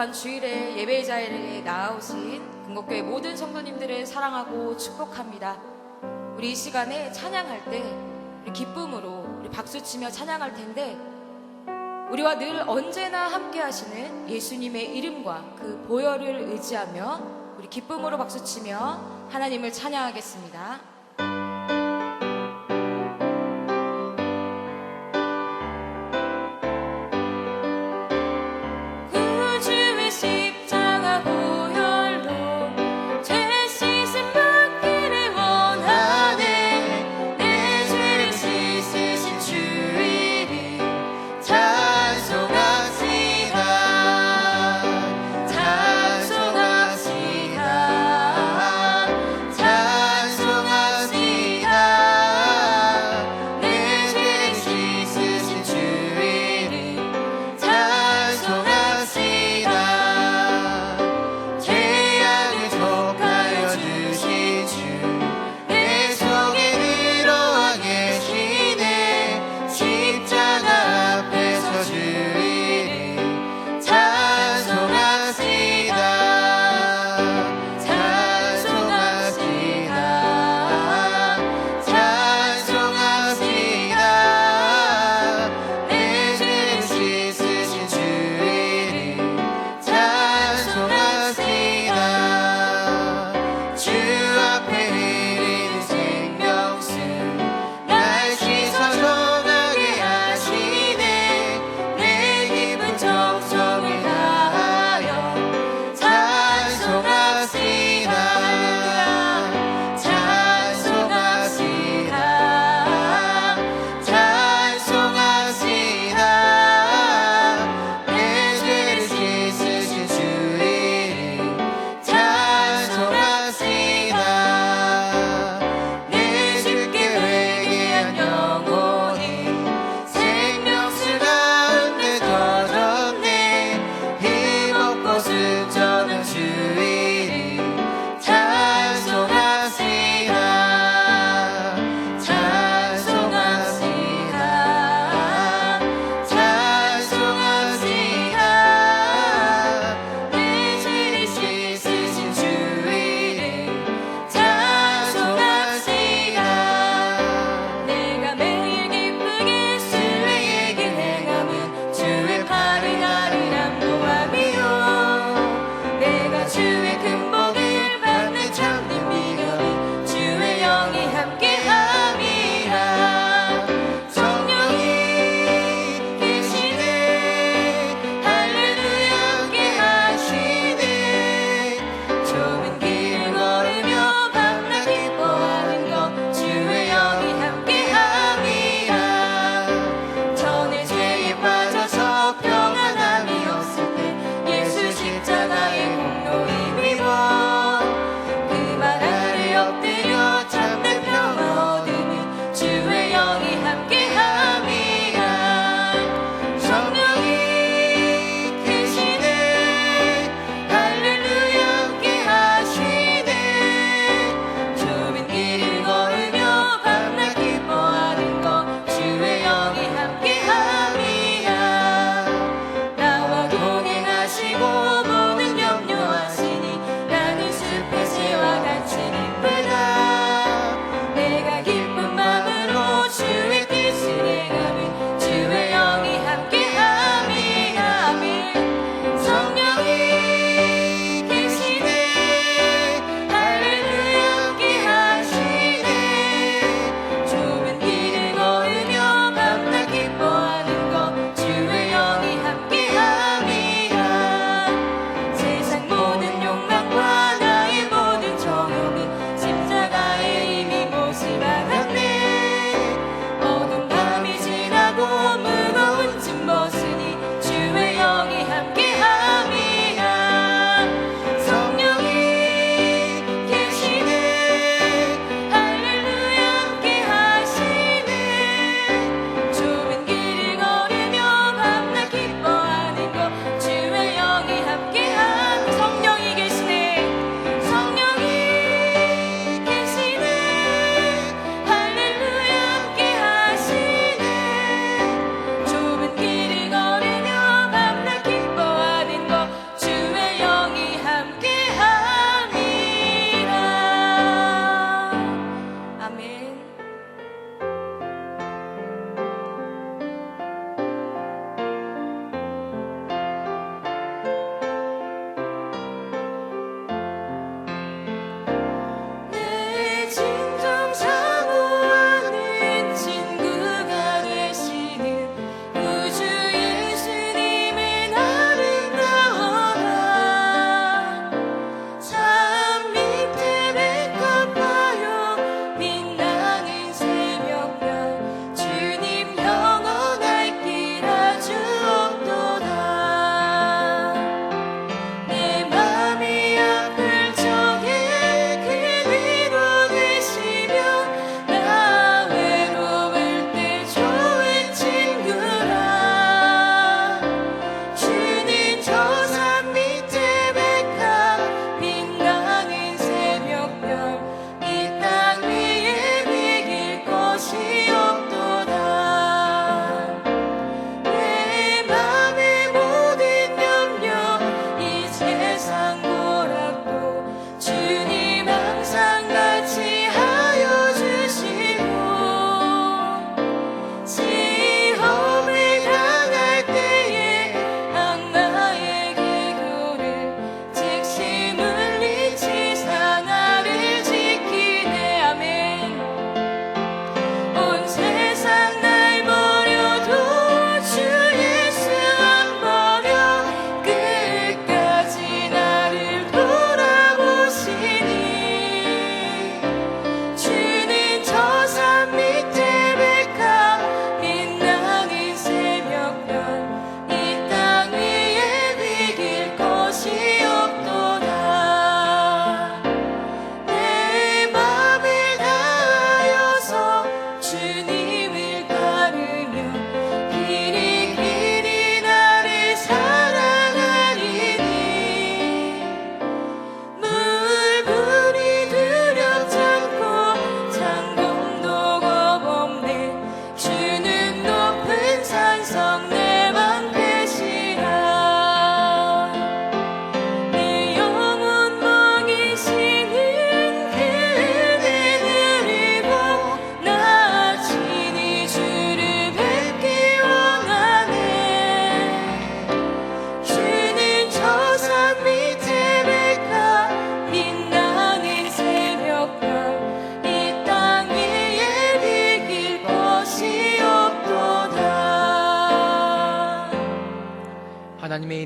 거룩한 주일에 예배 자리에 나아오신 금곡교회 모든 성도님들을 사랑하고 축복합니다. 우리 이 시간에 찬양할 때 우리 기쁨으로 우리 박수치며 찬양할 텐데, 우리와 늘 언제나 함께 하시는 예수님의 이름과 그 보혈을 의지하며 우리 기쁨으로 박수치며 하나님을 찬양하겠습니다. 찬송합시다.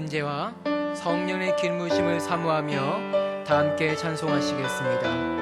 임재와 성령의 길무심을 사모하며 다 함께 찬송하시겠습니다.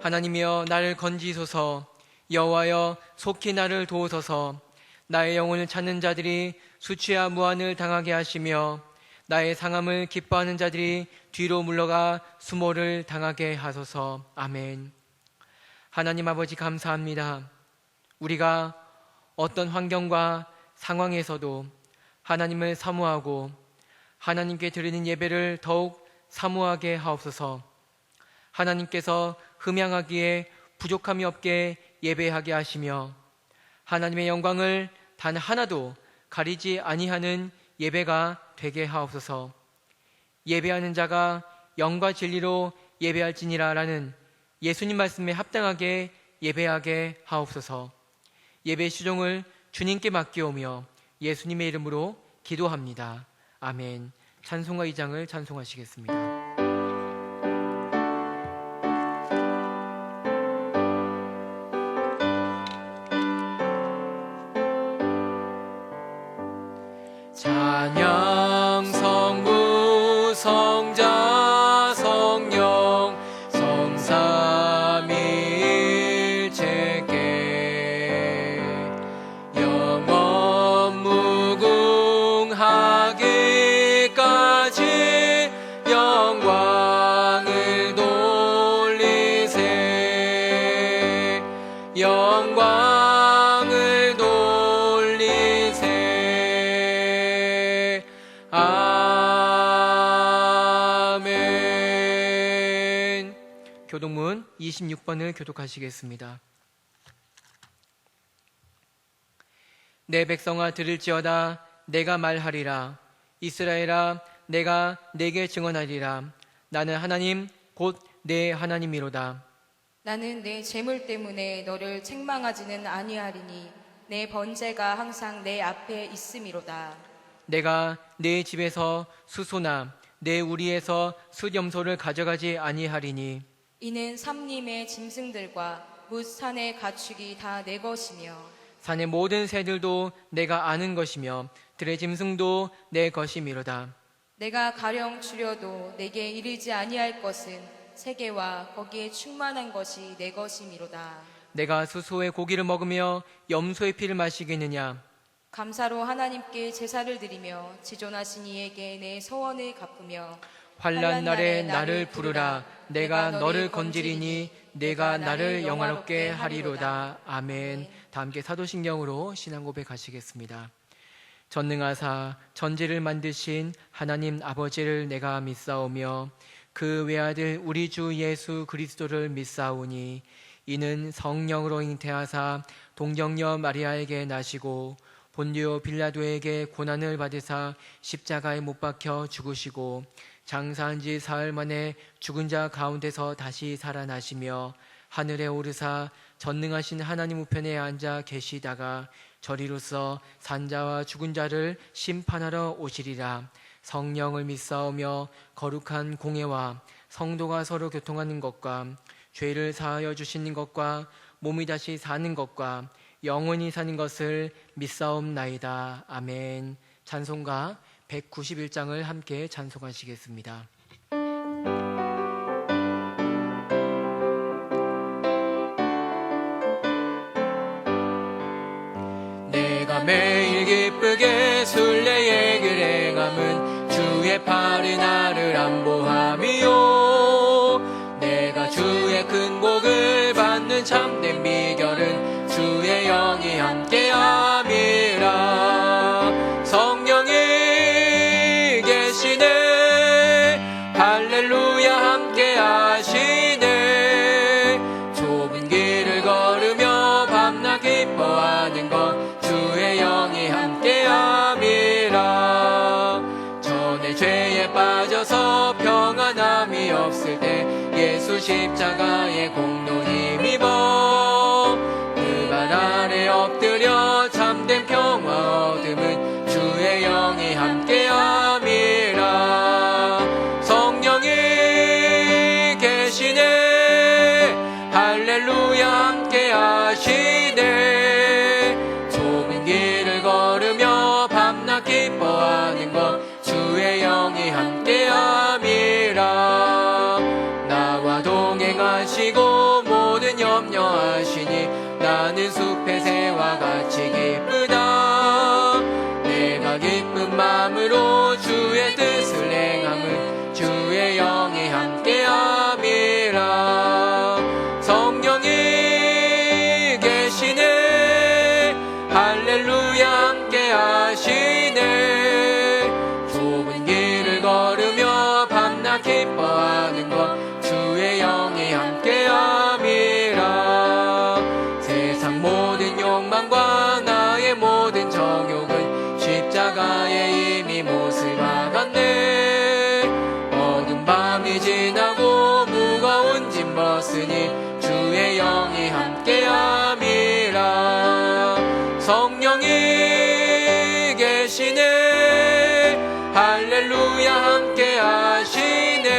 하나님이여 나를 건지소서. 여호와여 속히 나를 도우소서. 나의 영혼을 찾는 자들이 수치와 무한을 당하게 하시며 나의 상함을 기뻐하는 자들이 뒤로 물러가 수모를 당하게 하소서. 아멘. 하나님 아버지 감사합니다. 우리가 어떤 환경과 상황에서도 하나님을 사모하고 하나님께 드리는 예배를 더욱 사모하게 하옵소서. 하나님께서 흠양하기에 부족함이 없게 예배하게 하시며 하나님의 영광을 단 하나도 가리지 아니하는 예배가 되게 하옵소서. 예배하는 자가 영과 진리로 예배할지니라 라는 예수님 말씀에 합당하게 예배하게 하옵소서. 예배 시종을 주님께 맡기오며 예수님의 이름으로 기도합니다. 아멘. 찬송가 2장을 찬송하시겠습니다. 찬양 성부 성자 성령 성삼위일체께 영원 무궁하기까지 영광을 돌리세. 영광을 돌리세. 아멘. 교독문 26번을 교독하시겠습니다. 내 백성아 들을지어다. 내가 말하리라. 이스라엘아 내가 내게 증언하리라. 나는 하나님 곧 내 하나님이로다. 나는 내 재물 때문에 너를 책망하지는 아니하리니 내 번제가 항상 내 앞에 있음이로다. 내가 내 집에서 수소나 내 우리에서 숫염소를 가져가지 아니하리니 이는 삼림의 짐승들과 뭇산의 가축이 다 내 것이며 산의 모든 새들도 내가 아는 것이며 들의 짐승도 내 것이미로다. 내가 가령 주려도 내게 이르지 아니할 것은 세계와 거기에 충만한 것이 내 것이미로다. 내가 수소의 고기를 먹으며 염소의 피를 마시겠느냐? 감사로 하나님께 제사를 드리며 지존하신 이에게 내 소원을 갚으며 환난 날에 나를 부르라. 내가 너를 건지리니 내가 나를 영화롭게 하리로다. 아멘. 다 함께 사도신경으로 신앙 고백하시겠습니다. 전능하사 전지를 만드신 하나님 아버지를 내가 믿사오며 그 외아들 우리 주 예수 그리스도를 믿사오니 이는 성령으로 잉태하사 동정녀 마리아에게 나시고 본디오 빌라도에게 고난을 받으사 십자가에 못 박혀 죽으시고 장사한 지 사흘 만에 죽은 자 가운데서 다시 살아나시며 하늘에 오르사 전능하신 하나님 우편에 앉아 계시다가 저리로서 산자와 죽은 자를 심판하러 오시리라. 성령을 믿사오며 거룩한 공예와 성도가 서로 교통하는 것과 죄를 사하여 주시는 것과 몸이 다시 사는 것과 영원히 사는 것을 믿사옵나이다. 아멘. 찬송가 191장을 함께 찬송하시겠습니다. 내가 매일 기쁘게 순례의 길 행함은 주의 팔이 나를 안보함이요. 내가 주의 큰 복을 받는 참된 비결은 주의 영이 함께함이라. 성령이 계시네. 할렐루야 함께하시네. 좁은 길을 걸으며 밤낮 기뻐하는 것 주의 영이 함께함이라. 전에 죄에 빠져서 평안함이 없을 때 예수 십자가의 공로 힘입어 그 발 아래 엎드려 참된 평화 얻음은 주의 영이 함께함이라. 성령이 계시네. 할렐루야 함께하시네. 좁은 길을 걸으며 밤낮 기뻐하는 것 주의 영이 함께함이라. 나와 동행하시고 모든 염려하시니 나는 숲의 새와 같이 기쁘다. 내가 기쁜 마음으로 주의 뜻을 행함은 주의 영이 함께함이라. 성령이 계시네. 할렐루야 함께하시네. 좁은 길을 걸으며 밤낮 기뻐하는 것 주의 영이 함께함이라. 세상 모든 욕망과 나의 모든 정욕은 십자가에 이미 못을 박았네. 어두운 밤이 지나고 무거운 짐 벗으니 주의 영이 함께함이라. 성령이 계시네. 할렐루야 함께하시네.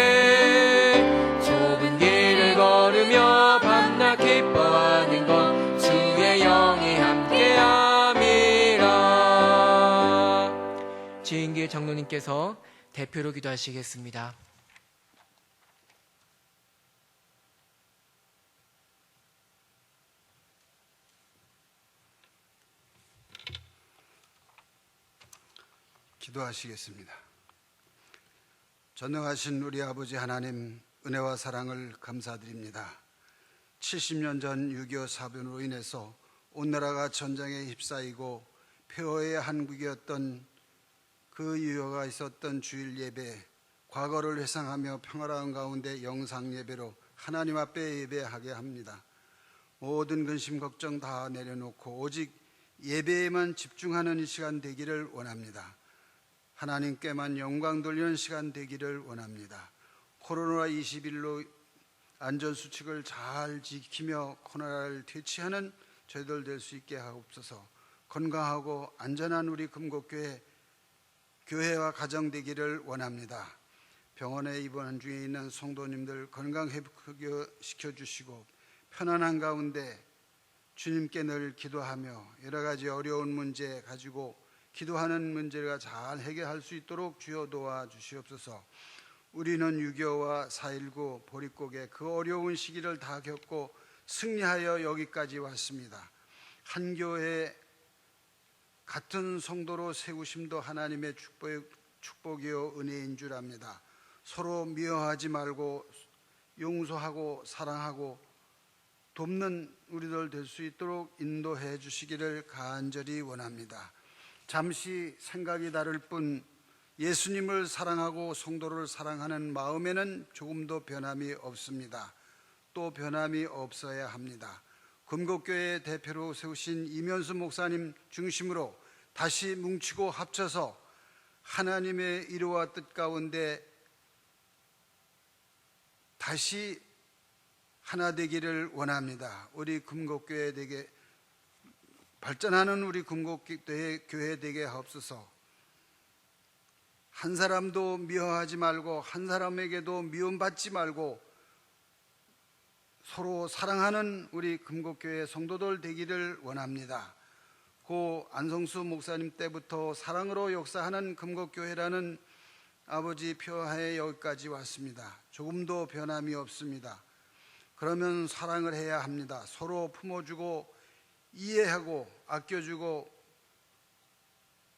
좁은 길을 걸으며 밤낮 기뻐하는 것 주의 영이 함께함이라. 지인길 장로님께서 대표로 기도하시겠습니다. 기도하시겠습니다. 전능하신 우리 아버지 하나님, 은혜와 사랑을 감사드립니다. 70년 전 6.25 사변으로 인해서 온 나라가 전쟁에 휩싸이고 폐허의 한국이었던 그 유효가 있었던 주일 예배, 과거를 회상하며 평화로운 가운데 영상 예배로 하나님 앞에 예배하게 합니다. 모든 근심 걱정 다 내려놓고 오직 예배에만 집중하는 이 시간 되기를 원합니다. 하나님께만 영광 돌리는 시간 되기를 원합니다. 코로나21로 안전수칙을 잘 지키며 코로나를 퇴치하는 저희들 될 수 있게 하옵소서. 건강하고 안전한 우리 금곡교회 교회와 가정 되기를 원합니다. 병원에 입원 중에 있는 성도님들 건강 회복시켜 주시고 편안한 가운데 주님께 늘 기도하며 여러 가지 어려운 문제 가지고 기도하는 문제가 잘 해결할 수 있도록 주여 도와주시옵소서. 우리는 6.25와 4.19 보릿고개 그 어려운 시기를 다 겪고 승리하여 여기까지 왔습니다. 한 교회 같은 성도로 세우심도 하나님의 축복이요 은혜인 줄 압니다. 서로 미워하지 말고 용서하고 사랑하고 돕는 우리들 될 수 있도록 인도해 주시기를 간절히 원합니다. 잠시 생각이 다를 뿐 예수님을 사랑하고 성도를 사랑하는 마음에는 조금도 변함이 없습니다. 또 변함이 없어야 합니다. 금곡교회 대표로 세우신 이면수 목사님 중심으로 다시 뭉치고 합쳐서 하나님의 이루와 뜻 가운데 다시 하나 되기를 원합니다. 우리 금곡교회 되게 발전하는 우리 금곡교회 되게 하옵소서. 한 사람도 미워하지 말고 한 사람에게도 미움받지 말고 서로 사랑하는 우리 금곡교회 성도들 되기를 원합니다. 고 안성수 목사님 때부터 사랑으로 역사하는 금곡교회라는 아버지 표하에 여기까지 왔습니다. 조금도 변함이 없습니다. 그러면 사랑을 해야 합니다. 서로 품어주고 이해하고 아껴주고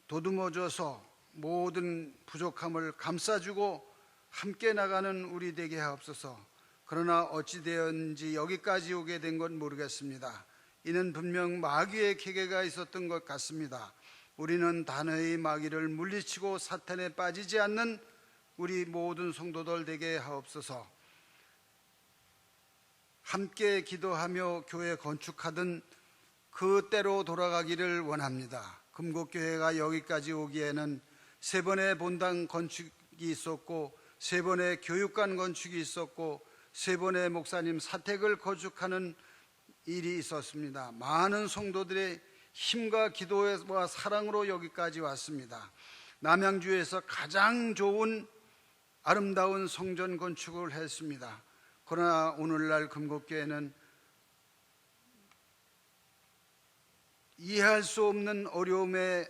도듬어줘서 모든 부족함을 감싸주고 함께 나가는 우리 되게 하옵소서. 그러나 어찌되었는지 여기까지 오게 된 건 모르겠습니다. 이는 분명 마귀의 계계가 있었던 것 같습니다. 우리는 단호히 마귀를 물리치고 사탄에 빠지지 않는 우리 모든 성도들 되게 하옵소서. 함께 기도하며 교회 건축하던 그 때로 돌아가기를 원합니다. 금곡교회가 여기까지 오기에는 3번의 본당 건축이 있었고 3번의 교육관 건축이 있었고 3번의 목사님 사택을 건축하는 일이 있었습니다. 많은 성도들의 힘과 기도와 사랑으로 여기까지 왔습니다. 남양주에서 가장 좋은 아름다운 성전 건축을 했습니다. 그러나 오늘날 금곡교회는 이해할 수 없는 어려움에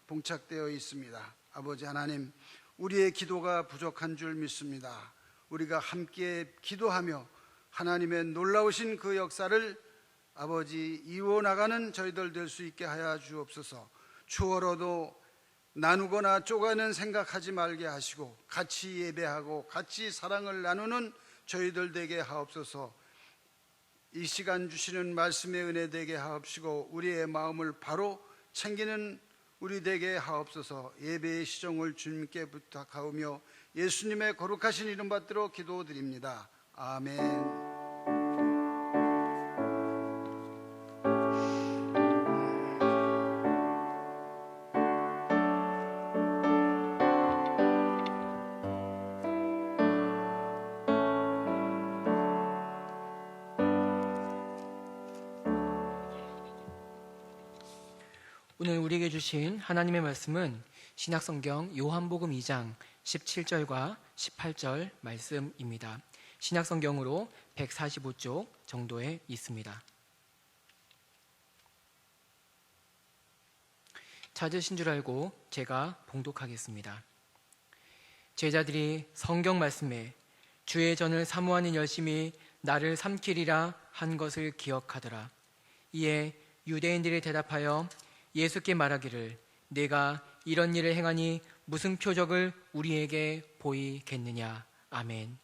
봉착되어 있습니다. 아버지 하나님, 우리의 기도가 부족한 줄 믿습니다. 우리가 함께 기도하며 하나님의 놀라우신 그 역사를 아버지 이어나가는 저희들 될 수 있게 하여 주옵소서. 추월어도 나누거나 쪼가는 생각하지 말게 하시고 같이 예배하고 같이 사랑을 나누는 저희들 되게 하옵소서. 이 시간 주시는 말씀의 은혜 되게 하옵시고 우리의 마음을 바로 챙기는 우리 되게 하옵소서. 예배의 시종을 주님께 부탁하오며 예수님의 거룩하신 이름 받들어 기도드립니다. 아멘. 오늘 우리에게 주신 하나님의 말씀은 신약성경 요한복음 2장 17절과 18절 말씀입니다. 신약성경으로 145쪽 정도에 있습니다. 찾으신 줄 알고 제가 봉독하겠습니다. 제자들이 성경 말씀에 주의 전을 사모하는 열심히 나를 삼키리라 한 것을 기억하더라. 이에 유대인들이 대답하여 예수께 말하기를 내가 이런 일을 행하니 무슨 표적을 우리에게 보이겠느냐. 아멘.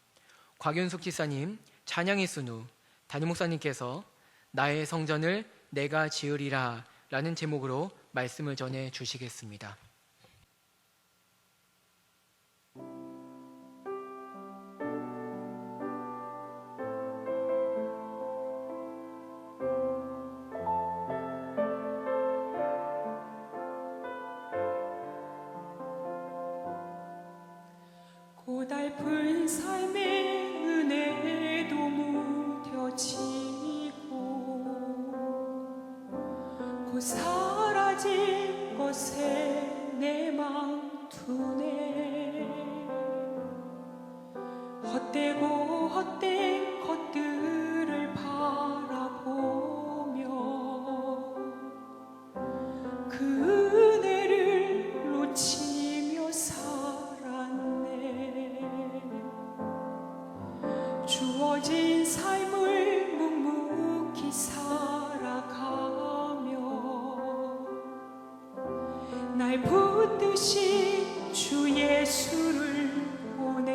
곽윤숙 지사님 찬양이 쓴 후 담임 목사님께서 나의 성전을 내가 지으리라 라는 제목으로 말씀을 전해 주시겠습니다. 고달픈 삶의 은혜도 무뎌지고 곧 사라질 것에 내 맘 두네. 헛되고 헛된 것들을 바라보며 그 은혜를 놓치며 살았네. 날 붙드신 주 예수를 보내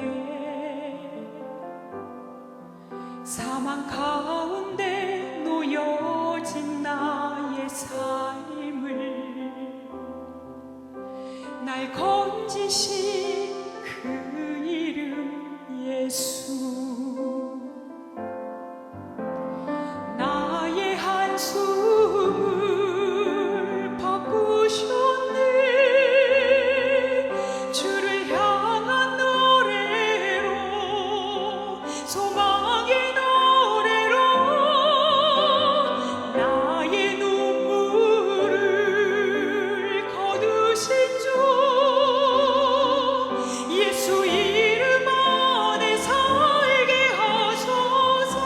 사망 가운데 놓여진 나의 삶을 날 건지신 그 이름 예수 나의 한숨을 바꾸셨네 주를 향한 노래로 소망의 노래로 나의 눈물을 거두신 주 예수 이름 안에 살게 하소서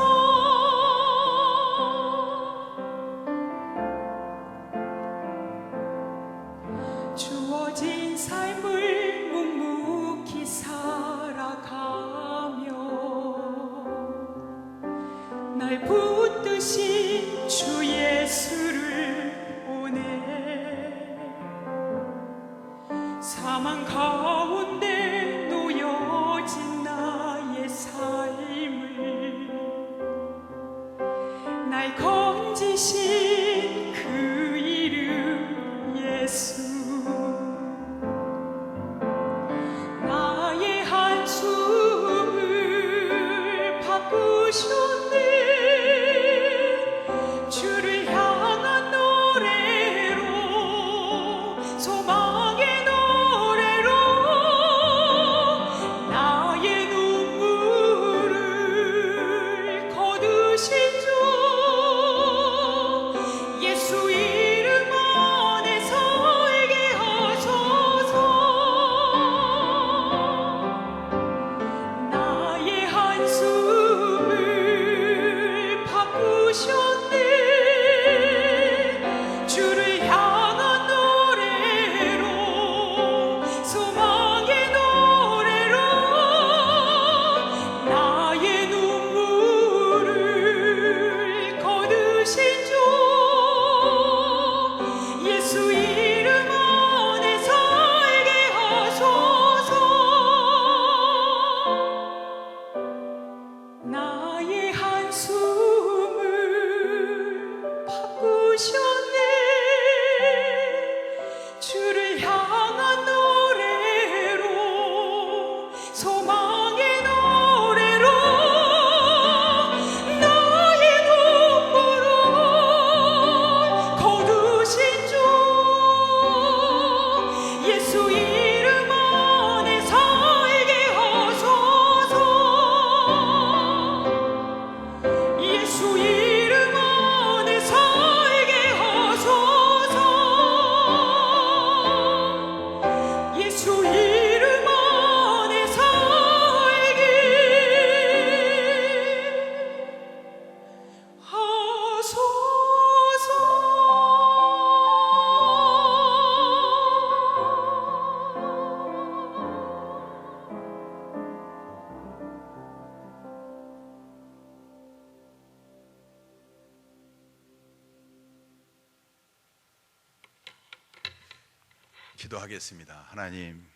주어진 삶을 묵묵히 살아가며 날 붙드신 주 예수를 보내 사망 가운데 놓여진 나의 삶을 날 건지신 그 이름 예수 나의 한숨을 바꾸셨네 주를 향한 노래로 소망의 노래로 나의 눈물을 거두신 주 예수 이름 안에 살게 하소서 나의 한숨을 바꾸셨네 주를 향한 노래로 소망의 노래로 나의 눈물을 거두신 주 예수 이름 안에 살게 하소서 나의 한숨을 바꾸셨네 주를 향한 노래로 소망의 노래로 나의 눈물을 거두신 주 예수 이름 안에 살게 하소서 예수 이름 안에 살게 하소서 예수 이름 안에 살게 하소서 기도하겠습니다. 하나님,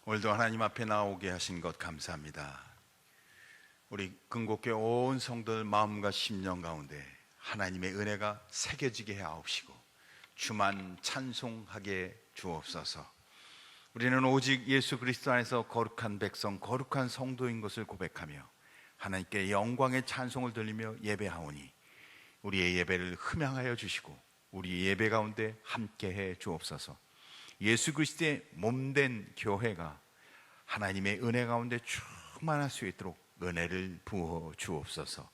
오늘도 하나님 앞에 나오게 하신 것 감사합니다. 우리 근곡교회 온 성도들 마음과 심령 가운데 하나님의 은혜가 새겨지게 하옵시고 주만 찬송하게 주옵소서. 우리는 오직 예수 그리스도 안에서 거룩한 백성, 거룩한 성도인 것을 고백하며 하나님께 영광의 찬송을 들리며 예배하오니 우리의 예배를 흠양하여 주시고 우리 예배 가운데 함께해 주옵소서. 예수 그리스도의 몸된 교회가 하나님의 은혜 가운데 충만할 수 있도록 은혜를 부어 주옵소서.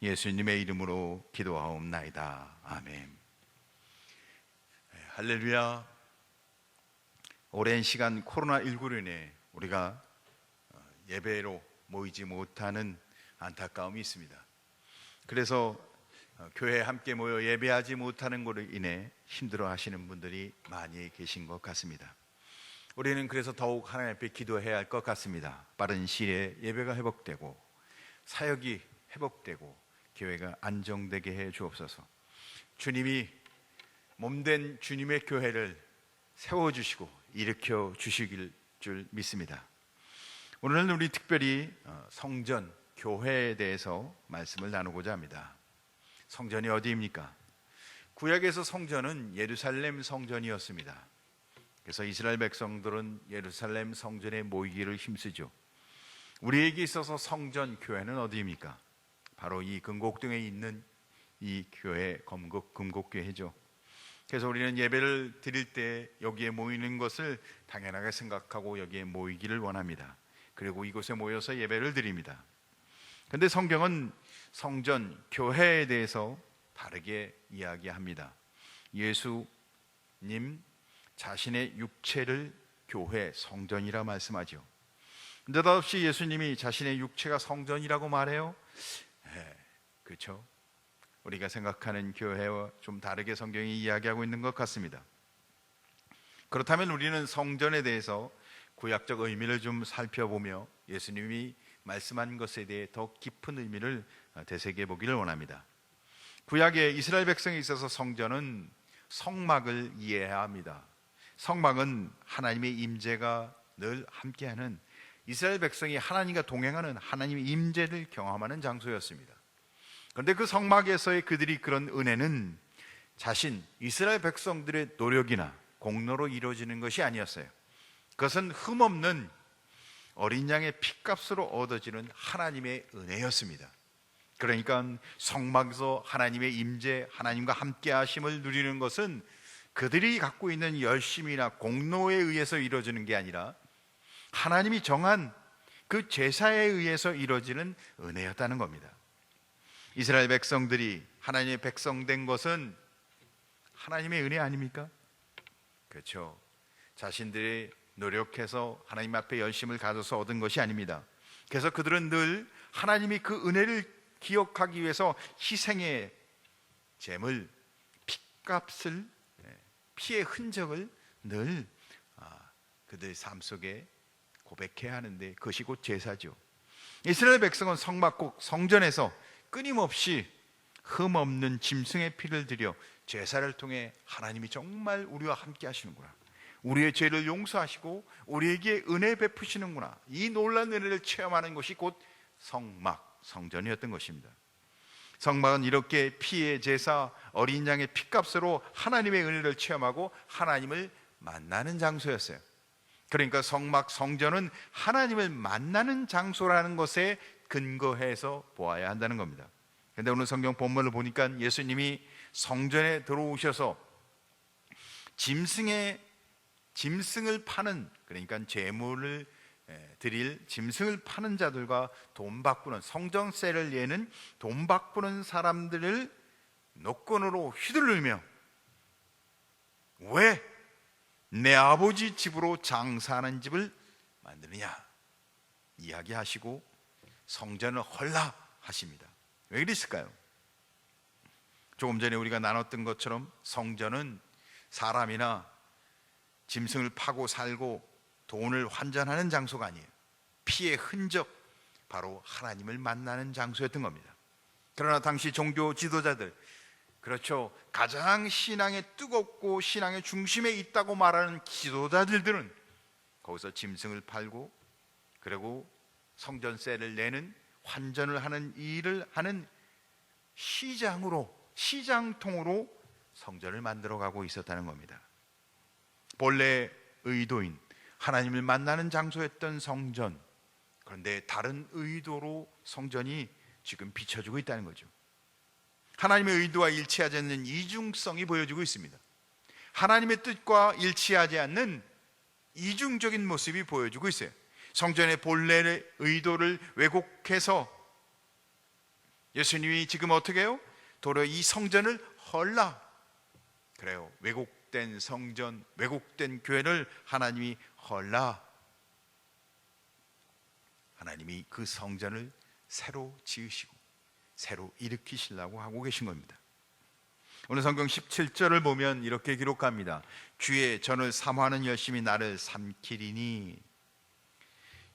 예수님의 이름으로 기도하옵나이다. 아멘. 할렐루야. 오랜 시간 코로나19로 인해 우리가 예배로 모이지 못하는 안타까움이 있습니다. 그래서 교회에 함께 모여 예배하지 못하는 것으로 인해 힘들어 하시는 분들이 많이 계신 것 같습니다. 우리는 그래서 더욱 하나님 앞에 기도해야 할 것 같습니다. 빠른 시일에 예배가 회복되고 사역이 회복되고 교회가 안정되게 해 주옵소서. 주님이 몸된 주님의 교회를 세워주시고 일으켜 주시길 줄 믿습니다. 오늘은 우리 특별히 성전, 교회에 대해서 말씀을 나누고자 합니다. 성전이 어디입니까? 구약에서 성전은 예루살렘 성전이었습니다. 그래서 이스라엘 백성들은 예루살렘 성전에 모이기를 힘쓰죠. 우리에게 있어서 성전, 교회는 어디입니까? 바로 이 금곡동에 있는 이 교회, 금곡교회죠. 그래서 우리는 예배를 드릴 때 여기에 모이는 것을 당연하게 생각하고 여기에 모이기를 원합니다. 그리고 이곳에 모여서 예배를 드립니다. 그런데 성경은 성전, 교회에 대해서 다르게 이야기합니다. 예수님 자신의 육체를 교회, 성전이라 말씀하죠. 느닷없이 예수님이 자신의 육체가 성전이라고 말해요? 네, 그렇죠. 우리가 생각하는 교회와 좀 다르게 성경이 이야기하고 있는 것 같습니다. 그렇다면 우리는 성전에 대해서 구약적 의미를 좀 살펴보며 예수님이 말씀한 것에 대해 더 깊은 의미를 되새겨 보기를 원합니다. 구약에 이스라엘 백성에 있어서 성전은 성막을 이해해야 합니다. 성막은 하나님의 임재가 늘 함께하는, 이스라엘 백성이 하나님과 동행하는 하나님의 임재를 경험하는 장소였습니다. 그런데 그 성막에서의 그들이 그런 은혜는 자신 이스라엘 백성들의 노력이나 공로로 이루어지는 것이 아니었어요. 그것은 흠없는 어린 양의 피값으로 얻어지는 하나님의 은혜였습니다. 그러니까 성막에서 하나님의 임재, 하나님과 함께 하심을 누리는 것은 그들이 갖고 있는 열심이나 공로에 의해서 이루어지는 게 아니라 하나님이 정한 그 제사에 의해서 이루어지는 은혜였다는 겁니다. 이스라엘 백성들이 하나님의 백성된 것은 하나님의 은혜 아닙니까? 그렇죠. 자신들이 노력해서 하나님 앞에 열심을 가져서 얻은 것이 아닙니다. 그래서 그들은 늘 하나님이 그 은혜를 기억하기 위해서 희생의 잼을, 피값을, 피의 흔적을 늘 그들의 삶 속에 고백해야 하는데 그것이 곧 제사죠. 이스라엘 백성은 성막국 성전에서 끊임없이 흠없는 짐승의 피를 들여 제사를 통해 하나님이 정말 우리와 함께 하시는구나, 우리의 죄를 용서하시고 우리에게 은혜 베푸시는구나, 이 놀라운 은혜를 체험하는 것이 곧 성막, 성전이었던 것입니다. 성막은 이렇게 피의 제사, 어린 양의 피값으로 하나님의 은혜를 체험하고 하나님을 만나는 장소였어요. 그러니까 성막, 성전은 하나님을 만나는 장소라는 것에 근거해서 보아야 한다는 겁니다. 그런데 오늘 성경 본문을 보니까 예수님이 성전에 들어오셔서 짐승을 파는, 그러니까 제물을 드릴 짐승을 파는 자들과 돈 바꾸는, 성전세를 내는 돈 바꾸는 사람들을 노끈으로 휘두르며 왜 내 아버지 집으로 장사하는 집을 만드느냐 이야기하시고 성전을 헐라 하십니다. 왜 그랬을까요? 조금 전에 우리가 나눴던 것처럼 성전은 사람이나 짐승을 파고 살고 돈을 환전하는 장소가 아니에요. 피의 흔적, 바로 하나님을 만나는 장소였던 겁니다. 그러나 당시 종교 지도자들, 그렇죠, 가장 신앙에 뜨겁고 신앙의 중심에 있다고 말하는 지도자들은 거기서 짐승을 팔고 그리고 성전세를 내는, 환전을 하는 일을 하는 시장통으로 성전을 만들어가고 있었다는 겁니다. 본래 의도인 하나님을 만나는 장소였던 성전, 그런데 다른 의도로 성전이 지금 비춰지고 있다는 거죠. 하나님의 의도와 일치하지 않는 이중성이 보여지고 있습니다. 하나님의 뜻과 일치하지 않는 이중적인 모습이 보여지고 있어요. 성전의 본래의 의도를 왜곡해서 예수님이 지금 어떻게 해요? 도리어 이 성전을 헐라 그래요. 왜곡된 성전, 왜곡된 교회를 하나님이 헐라, 하나님이 그 성전을 새로 지으시고 새로 일으키시려고 하고 계신 겁니다. 오늘 성경 17절을 보면 이렇게 기록합니다. 주의 전을 삼하는 열심히 나를 삼키리니.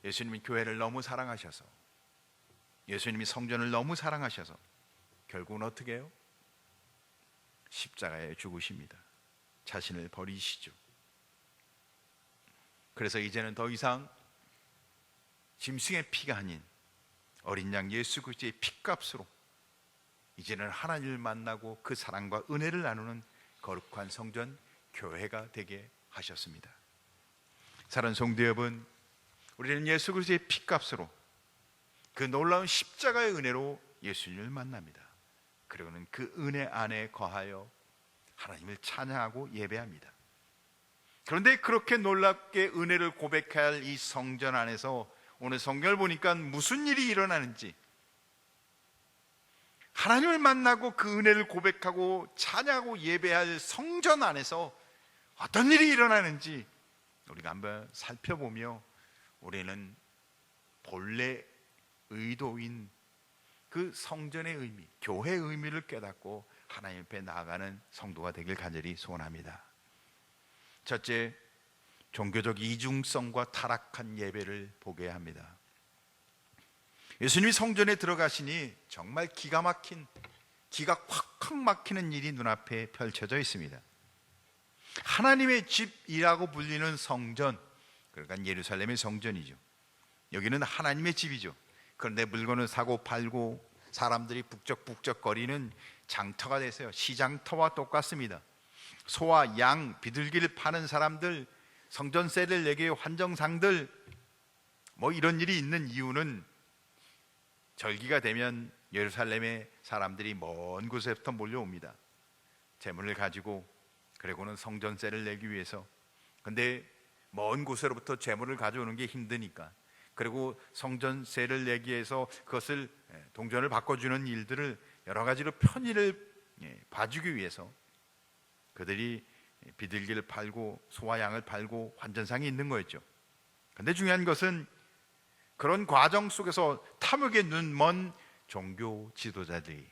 예수님이 교회를 너무 사랑하셔서, 예수님이 성전을 너무 사랑하셔서 결국은 어떻게 해요? 십자가에 죽으십니다. 자신을 버리시죠. 그래서 이제는 더 이상 짐승의 피가 아닌 어린 양 예수 그리스도의 피값으로 이제는 하나님을 만나고 그 사랑과 은혜를 나누는 거룩한 성전 교회가 되게 하셨습니다. 사랑하는 성도 여러분, 우리는 예수 그리스도의 피값으로 그 놀라운 십자가의 은혜로 예수님을 만납니다. 그리고는 그 은혜 안에 거하여 하나님을 찬양하고 예배합니다. 그런데 그렇게 놀랍게 은혜를 고백해야 할 이 성전 안에서 오늘 성경을 보니까 무슨 일이 일어나는지, 하나님을 만나고 그 은혜를 고백하고 찬양하고 예배할 성전 안에서 어떤 일이 일어나는지 우리가 한번 살펴보며 우리는 본래 의도인 그 성전의 의미, 교회의 의미를 깨닫고 하나님 앞에 나아가는 성도가 되길 간절히 소원합니다. 첫째, 종교적 이중성과 타락한 예배를 보게 합니다. 예수님이 성전에 들어가시니 정말 기가 콱콱 막히는 일이 눈앞에 펼쳐져 있습니다. 하나님의 집이라고 불리는 성전, 그러니까 예루살렘의 성전이죠. 여기는 하나님의 집이죠. 그런데 물건을 사고 팔고 사람들이 북적북적거리는 장터가 됐어요. 시장터와 똑같습니다. 소와 양, 비둘기를 파는 사람들, 성전세를 내게 환정상들, 뭐 이런 일이 있는 이유는 절기가 되면 예루살렘에 사람들이 먼 곳에부터 몰려옵니다. 재물을 가지고, 그리고는 성전세를 내기 위해서. 근데 먼 곳으로부터 재물을 가져오는 게 힘드니까, 그리고 성전세를 내기 위해서 그것을 동전을 바꿔주는 일들을 여러 가지로 편의를 봐주기 위해서 그들이 비둘기를 팔고 소와 양을 팔고 환전상이 있는 거였죠. 그런데 중요한 것은 그런 과정 속에서 탐욕에 눈 먼 종교 지도자들이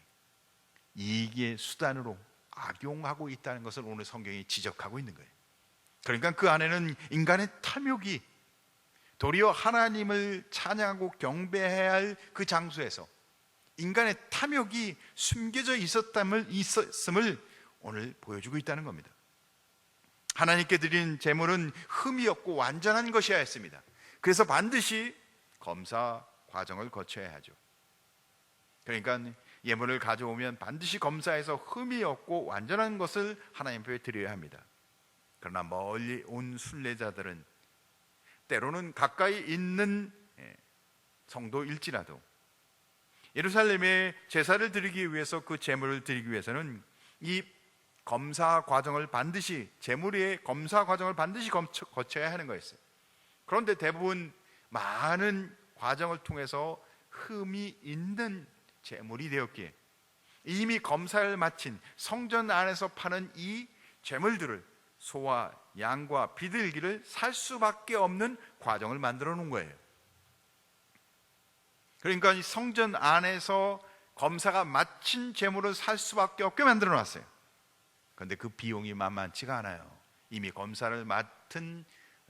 이익의 수단으로 악용하고 있다는 것을 오늘 성경이 지적하고 있는 거예요. 그러니까 그 안에는 인간의 탐욕이 도리어 하나님을 찬양하고 경배해야 할 그 장소에서 인간의 탐욕이 숨겨져 있었음을 오늘 보여주고 있다는 겁니다. 하나님께 드린 제물은 흠이 없고 완전한 것이어야 했습니다. 그래서 반드시 검사 과정을 거쳐야 하죠. 그러니까 예물을 가져오면 반드시 검사해서 흠이 없고 완전한 것을 하나님 앞에 드려야 합니다. 그러나 멀리 온 순례자들은 때로는 가까이 있는 성도일지라도 예루살렘에 제사를 드리기 위해서, 그 제물을 드리기 위해서는 이 검사 과정을 반드시, 제물의 검사 과정을 반드시 거쳐야 하는 거였어요. 그런데 대부분 많은 과정을 통해서 흠이 있는 제물이 되었기에 이미 검사를 마친 성전 안에서 파는 이 제물들을, 소와 양과 비둘기를 살 수밖에 없는 과정을 만들어 놓은 거예요. 그러니까 이 성전 안에서 검사가 마친 제물을 살 수밖에 없게 만들어 놨어요. 그런데 그 비용이 만만치가 않아요. 이미 검사를 맡은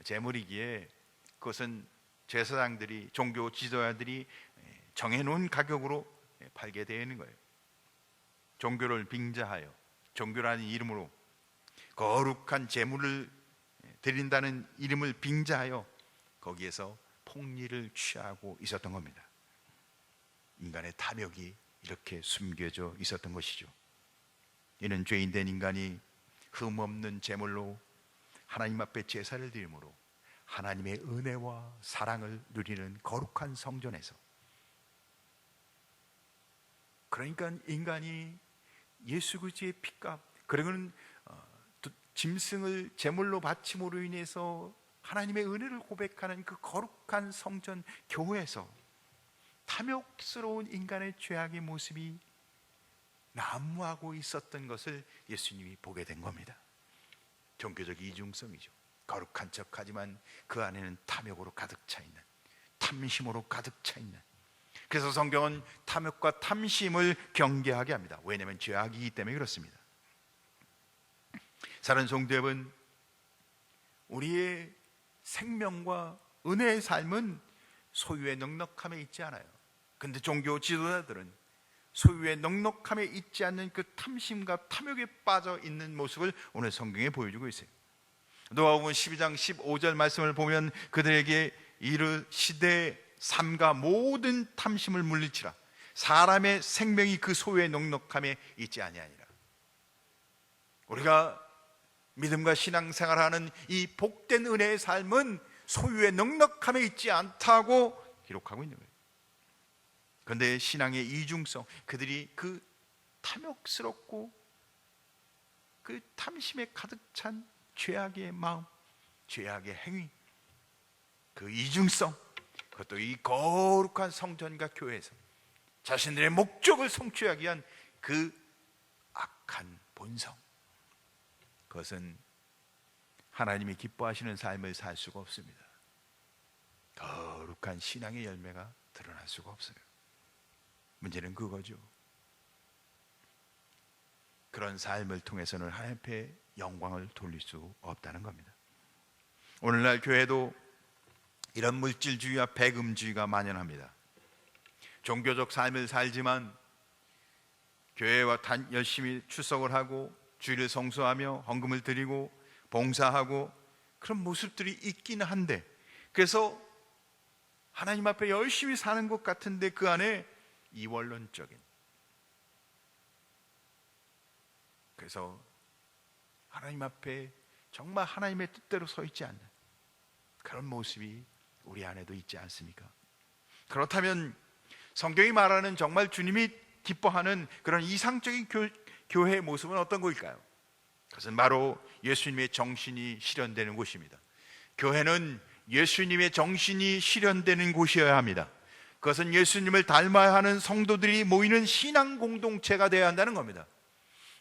제물이기에 그것은 제사장들이, 종교 지도자들이 정해놓은 가격으로 팔게 되는 거예요. 종교를 빙자하여, 종교라는 이름으로 거룩한 제물을 드린다는 이름을 빙자하여 거기에서 폭리를 취하고 있었던 겁니다. 인간의 탐욕이 이렇게 숨겨져 있었던 것이죠. 이는 죄인된 인간이 흠없는 제물로 하나님 앞에 제사를 드림으로 하나님의 은혜와 사랑을 누리는 거룩한 성전에서, 그러니까 인간이 예수 그리스도의 피값, 그리고는 짐승을 제물로 바침으로 인해서 하나님의 은혜를 고백하는 그 거룩한 성전 교회에서 탐욕스러운 인간의 죄악의 모습이 난무하고 있었던 것을 예수님이 보게 된 겁니다. 종교적 이중성이죠. 거룩한 척하지만 그 안에는 탐욕으로 가득 차 있는, 탐심으로 가득 차 있는. 그래서 성경은 탐욕과 탐심을 경계하게 합니다. 왜냐하면 죄악이기 때문에 그렇습니다. 사랑하는 성도 여러분, 우리의 생명과 은혜의 삶은 소유의 넉넉함에 있지 않아요. 근데 종교 지도자들은 소유의 넉넉함에 있지 않는 그 탐심과 탐욕에 빠져 있는 모습을 오늘 성경에 보여주고 있어요. 누가복음 12장 15절 말씀을 보면 그들에게 이르시되 삼가 모든 탐심을 물리치라. 사람의 생명이 그 소유의 넉넉함에 있지 아니하니라. 우리가 믿음과 신앙생활하는 이 복된 은혜의 삶은 소유의 넉넉함에 있지 않다고 기록하고 있는 거예요. 그런데 신앙의 이중성, 그들이 그 탐욕스럽고 그 탐심에 가득 찬 죄악의 마음, 죄악의 행위, 그 이중성, 그것도 이 거룩한 성전과 교회에서 자신들의 목적을 성취하기 위한 그 악한 본성, 그것은 하나님이 기뻐하시는 삶을 살 수가 없습니다. 거룩한 신앙의 열매가 드러날 수가 없어요. 문제는 그거죠. 그런 삶을 통해서는 하나님 앞에 영광을 돌릴 수 없다는 겁니다. 오늘날 교회도 이런 물질주의와 배금주의가 만연합니다. 종교적 삶을 살지만 교회와 열심히 출석을 하고 주일을 성수하며 헌금을 드리고 봉사하고 그런 모습들이 있기는 한데, 그래서 하나님 앞에 열심히 사는 것 같은데 그 안에 이원론적인, 그래서 하나님 앞에 정말 하나님의 뜻대로 서 있지 않는 그런 모습이 우리 안에도 있지 않습니까? 그렇다면 성경이 말하는 정말 주님이 기뻐하는 그런 이상적인 교회의 모습은 어떤 것일까요? 그것은 바로 예수님의 정신이 실현되는 곳입니다. 교회는 예수님의 정신이 실현되는 곳이어야 합니다. 그것은 예수님을 닮아야 하는 성도들이 모이는 신앙 공동체가 되어야 한다는 겁니다.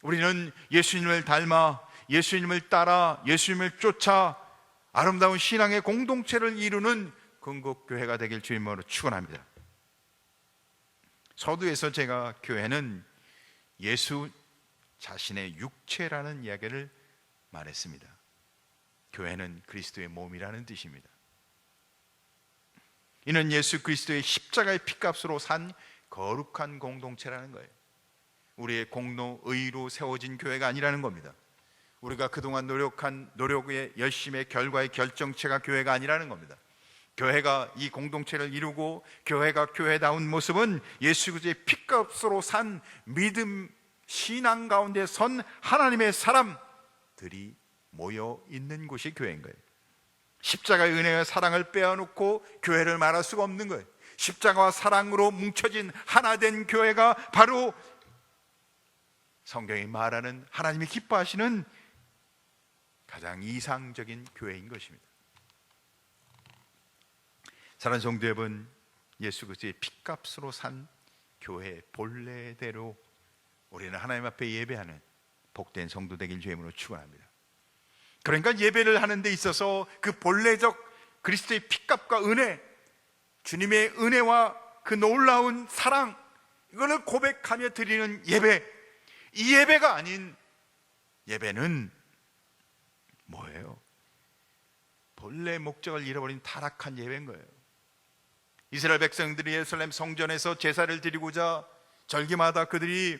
우리는 예수님을 닮아, 예수님을 따라, 예수님을 쫓아 아름다운 신앙의 공동체를 이루는 건국교회가 되길 주님으로 축원합니다. 서두에서 제가 교회는 예수 자신의 육체라는 이야기를 말했습니다. 교회는 그리스도의 몸이라는 뜻입니다. 이는 예수 그리스도의 십자가의 피값으로 산 거룩한 공동체라는 거예요. 우리의 공로, 의로 세워진 교회가 아니라는 겁니다. 우리가 그동안 노력한 노력의 열심의 결과의 결정체가 교회가 아니라는 겁니다. 교회가 이 공동체를 이루고 교회가 교회다운 모습은 예수 그리스도의 피값으로 산 믿음, 신앙 가운데 선 하나님의 사람들이 모여 있는 곳이 교회인 거예요. 십자가의 은혜와 사랑을 빼앗놓고 교회를 말할 수가 없는 거예요. 십자가와 사랑으로 뭉쳐진 하나된 교회가 바로 성경이 말하는 하나님이 기뻐하시는 가장 이상적인 교회인 것입니다. 사랑하는 성도 여러분, 예수 그리스도의 피값으로 산 교회 본래대로 우리는 하나님 앞에 예배하는 복된 성도 되길 주님으로 축원합니다. 그러니까 예배를 하는 데 있어서 그 본래적 그리스도의 피값과 은혜, 주님의 은혜와 그 놀라운 사랑, 이거를 고백하며 드리는 예배, 이 예배가 아닌 예배는 뭐예요? 본래 목적을 잃어버린 타락한 예배인 거예요. 이스라엘 백성들이 예루살렘 성전에서 제사를 드리고자 절기마다 그들이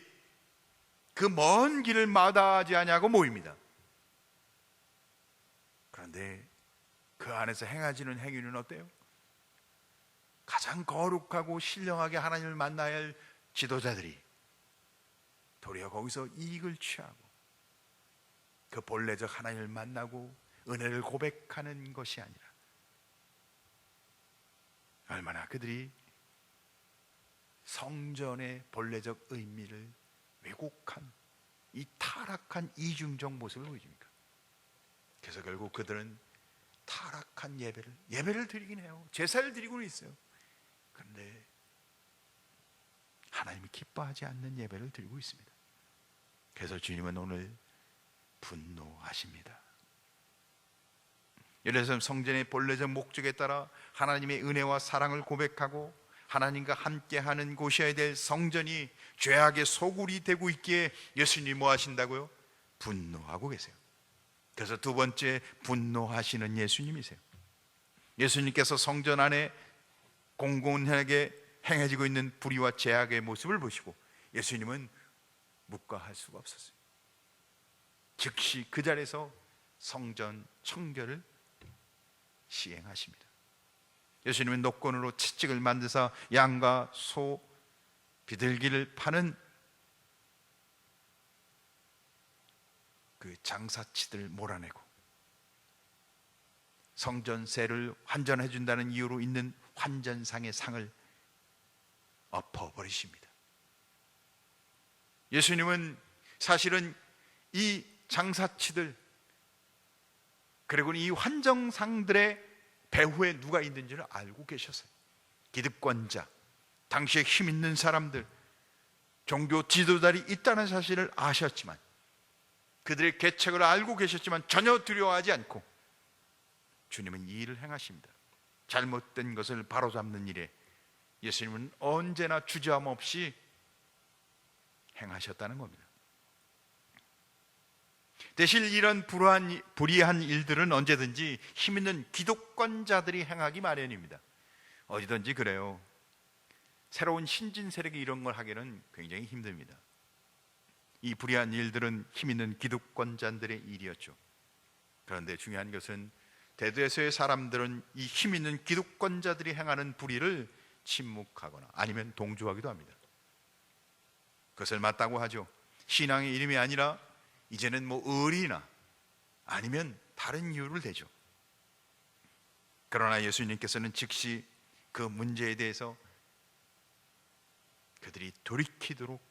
그 먼 길을 마다하지 아니하고 모입니다. 그런데 그 안에서 행하지는 행위는 어때요? 가장 거룩하고 신령하게 하나님을 만나야 할 지도자들이 도리어 거기서 이익을 취하고 그 본래적 하나님을 만나고 은혜를 고백하는 것이 아니라 얼마나 그들이 성전의 본래적 의미를 왜곡한 이 타락한 이중적 모습을 보여줍니까? 그래서 결국 그들은 타락한 예배를 드리긴 해요. 제사를 드리고는 있어요. 그런데 하나님이 기뻐하지 않는 예배를 드리고 있습니다. 그래서 주님은 오늘 분노하십니다. 예루살렘 성전의 본래적 목적에 따라 하나님의 은혜와 사랑을 고백하고 하나님과 함께하는 곳이어야 될 성전이 죄악의 소굴이 되고 있기에 예수님이 뭐 하신다고요? 분노하고 계세요. 그래서 두 번째, 분노하시는 예수님이세요. 예수님께서 성전 안에 공공하게 행해지고 있는 불의와 죄악의 모습을 보시고 예수님은 묵과할 수가 없었어요. 즉시 그 자리에서 성전 청결을 시행하십니다. 예수님은 노건으로 채찍을 만드사 양과 소, 비둘기를 파는 그 장사치들 몰아내고 성전세를 환전해 준다는 이유로 있는 환전상의 상을 엎어버리십니다. 예수님은 사실은 이 장사치들 그리고 이 환정상들의 배후에 누가 있는지를 알고 계셨어요. 기득권자, 당시에 힘 있는 사람들, 종교 지도자들이 있다는 사실을 아셨지만, 그들의 계책을 알고 계셨지만 전혀 두려워하지 않고 주님은 이 일을 행하십니다. 잘못된 것을 바로잡는 일에 예수님은 언제나 주저함 없이 행하셨다는 겁니다. 대신 이런 불의한 일들은 언제든지 힘 있는 기득권자들이 행하기 마련입니다. 어디든지 그래요. 새로운 신진 세력이 이런 걸 하기는 굉장히 힘듭니다. 이 불의한 일들은 힘 있는 기득권자들의 일이었죠. 그런데 중요한 것은 대두에서의 사람들은 이 힘 있는 기득권자들이 행하는 불의를 침묵하거나 아니면 동조하기도 합니다. 그것을 맞다고 하죠. 신앙의 이름이 아니라 이제는 의리나 아니면 다른 이유를 대죠. 그러나 예수님께서는 즉시 그 문제에 대해서 그들이 돌이키도록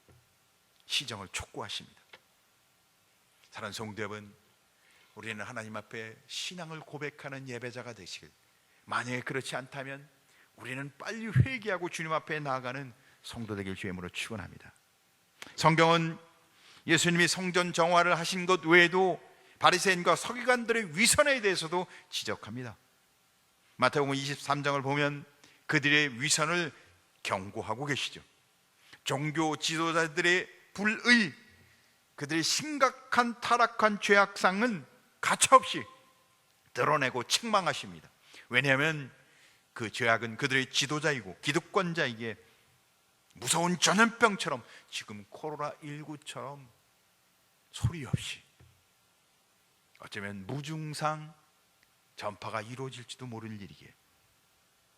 시정을 촉구하십니다. 사랑하는 성도 여러분, 우리는 하나님 앞에 신앙을 고백하는 예배자가 되시길, 만약에 그렇지 않다면 우리는 빨리 회개하고 주님 앞에 나아가는 성도 되길 주임으로 축원합니다. 성경은 예수님이 성전 정화를 하신 것 외에도 바리새인과 서기관들의 위선에 대해서도 지적합니다. 마태복음 23장을 보면 그들의 위선을 경고하고 계시죠. 종교 지도자들의 불의, 그들의 심각한 타락한 죄악상은 가차없이 드러내고 책망하십니다. 왜냐하면 그 죄악은 그들의 지도자이고 기득권자에게 무서운 전염병처럼, 지금 코로나19처럼 소리 없이 어쩌면 무증상 전파가 이루어질지도 모를 일이기에,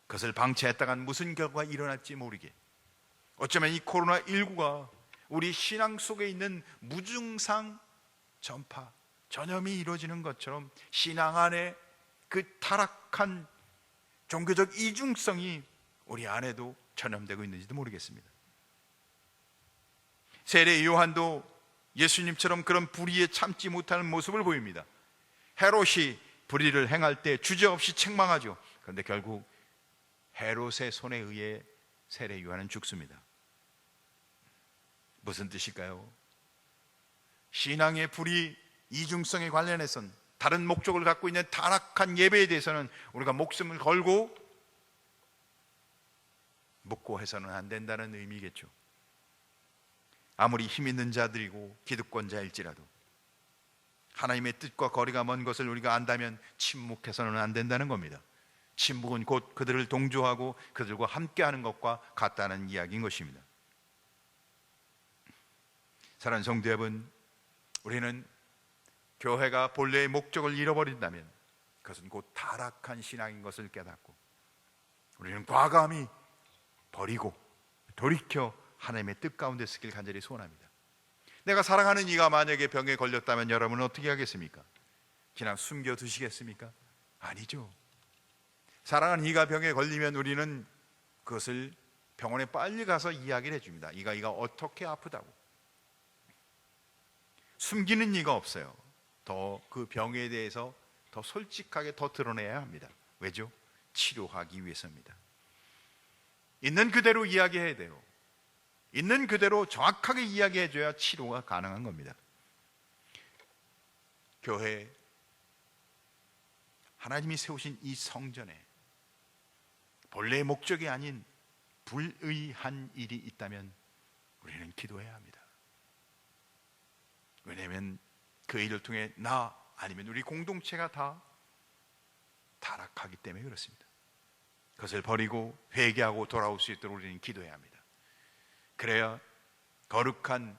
그것을 방치했다간 무슨 결과가 일어날지 모르게, 어쩌면 이 코로나19가 우리 신앙 속에 있는 무증상 전파, 전염이 이루어지는 것처럼 신앙 안에 그 타락한 종교적 이중성이 우리 안에도 전염되고 있는지도 모르겠습니다. 세례 요한도 예수님처럼 그런 불의에 참지 못하는 모습을 보입니다. 헤롯이 불의를 행할 때 주저없이 책망하죠. 그런데 결국 헤롯의 손에 의해 세례 요한은 죽습니다. 무슨 뜻일까요? 신앙의 불의, 이중성에 관련해서는, 다른 목적을 갖고 있는 타락한 예배에 대해서는 우리가 목숨을 걸고 묻고 해서는 안 된다는 의미겠죠. 아무리 힘 있는 자들이고 기득권자일지라도 하나님의 뜻과 거리가 먼 것을 우리가 안다면 침묵해서는 안 된다는 겁니다. 침묵은 곧 그들을 동조하고 그들과 함께하는 것과 같다는 이야기인 것입니다. 사랑하는 성도 여러분, 우리는 교회가 본래의 목적을 잃어버린다면 그것은 곧 타락한 신앙인 것을 깨닫고 우리는 과감히 버리고 돌이켜 하나님의 뜻 가운데 쓰길 간절히 소원합니다. 내가 사랑하는 이가 만약에 병에 걸렸다면 여러분은 어떻게 하겠습니까? 그냥 숨겨두시겠습니까? 아니죠. 사랑하는 이가 병에 걸리면 우리는 그것을 병원에 빨리 가서 이야기를 해줍니다. 이가 어떻게 아프다고. 숨기는 이가 없어요. 더 그 병에 대해서 더 솔직하게 더 드러내야 합니다. 왜죠? 치료하기 위해서입니다. 있는 그대로 이야기해야 돼요. 있는 그대로 정확하게 이야기해줘야 치료가 가능한 겁니다. 교회, 하나님이 세우신 이 성전에 본래의 목적이 아닌 불의한 일이 있다면 우리는 기도해야 합니다. 왜냐하면 그 일을 통해 나 아니면 우리 공동체가 다 타락하기 때문에 그렇습니다. 그것을 버리고 회개하고 돌아올 수 있도록 우리는 기도해야 합니다. 그래야 거룩한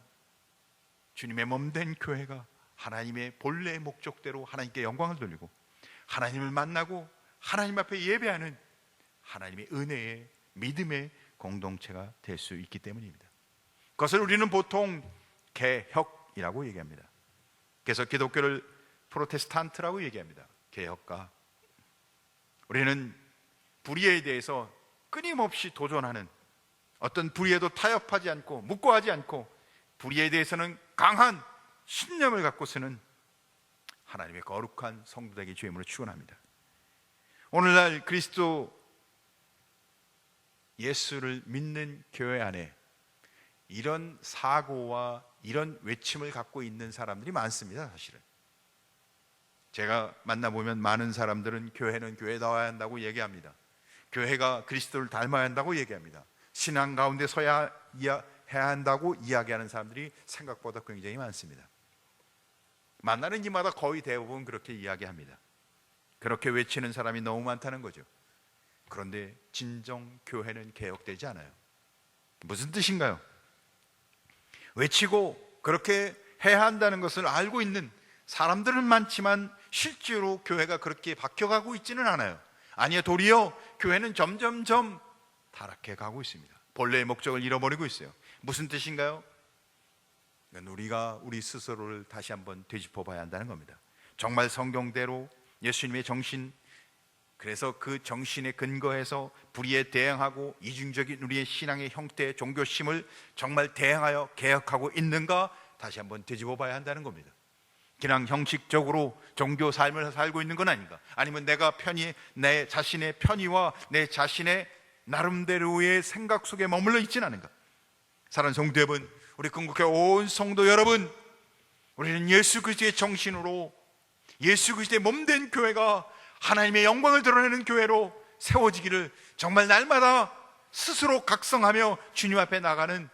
주님의 몸된 교회가 하나님의 본래의 목적대로 하나님께 영광을 돌리고 하나님을 만나고 하나님 앞에 예배하는 하나님의 은혜의 믿음의 공동체가 될 수 있기 때문입니다. 그것을 우리는 보통 개혁이라고 얘기합니다. 그래서 기독교를 프로테스탄트라고 얘기합니다. 개혁가. 우리는 불의에 대해서 끊임없이 도전하는, 어떤 불의에도 타협하지 않고 묵고하지 않고 불의에 대해서는 강한 신념을 갖고 쓰는 하나님의 거룩한 성도되기 주임으로 축원합니다. 오늘날 그리스도 예수를 믿는 교회 안에 이런 사고와 이런 외침을 갖고 있는 사람들이 많습니다. 사실은 제가 만나보면 많은 사람들은 교회는 교회다워야 한다고 얘기합니다. 교회가 그리스도를 닮아야 한다고 얘기합니다. 신앙 가운데 서야 해야 한다고 이야기하는 사람들이 생각보다 굉장히 많습니다. 만나는 이마다 거의 대부분 그렇게 이야기합니다. 그렇게 외치는 사람이 너무 많다는 거죠. 그런데 진정 교회는 개혁되지 않아요. 무슨 뜻인가요? 외치고 그렇게 해야 한다는 것을 알고 있는 사람들은 많지만 실제로 교회가 그렇게 바뀌어가고 있지는 않아요. 아니요, 도리어 교회는 점점점 타락해 가고 있습니다. 본래의 목적을 잃어버리고 있어요. 무슨 뜻인가요? 우리가 우리 스스로를 다시 한번 되짚어 봐야 한다는 겁니다. 정말 성경대로 예수님의 정신, 그래서 그 정신에 근거해서 불의에 대항하고 이중적인 우리의 신앙의 형태, 종교심을 정말 대항하여 개혁하고 있는가 다시 한번 되짚어 봐야 한다는 겁니다. 그냥 형식적으로 종교 삶을 살고 있는 건 아닌가? 아니면 내가 내 자신의 편의와 내 자신의 나름대로의 생각 속에 머물러 있지는 않은가? 사랑하는 성도 여러분, 우리 궁극해 온 성도 여러분, 우리는 예수 그리스도의 정신으로 예수 그리스도의 몸된 교회가 하나님의 영광을 드러내는 교회로 세워지기를 정말 날마다 스스로 각성하며 주님 앞에 나가는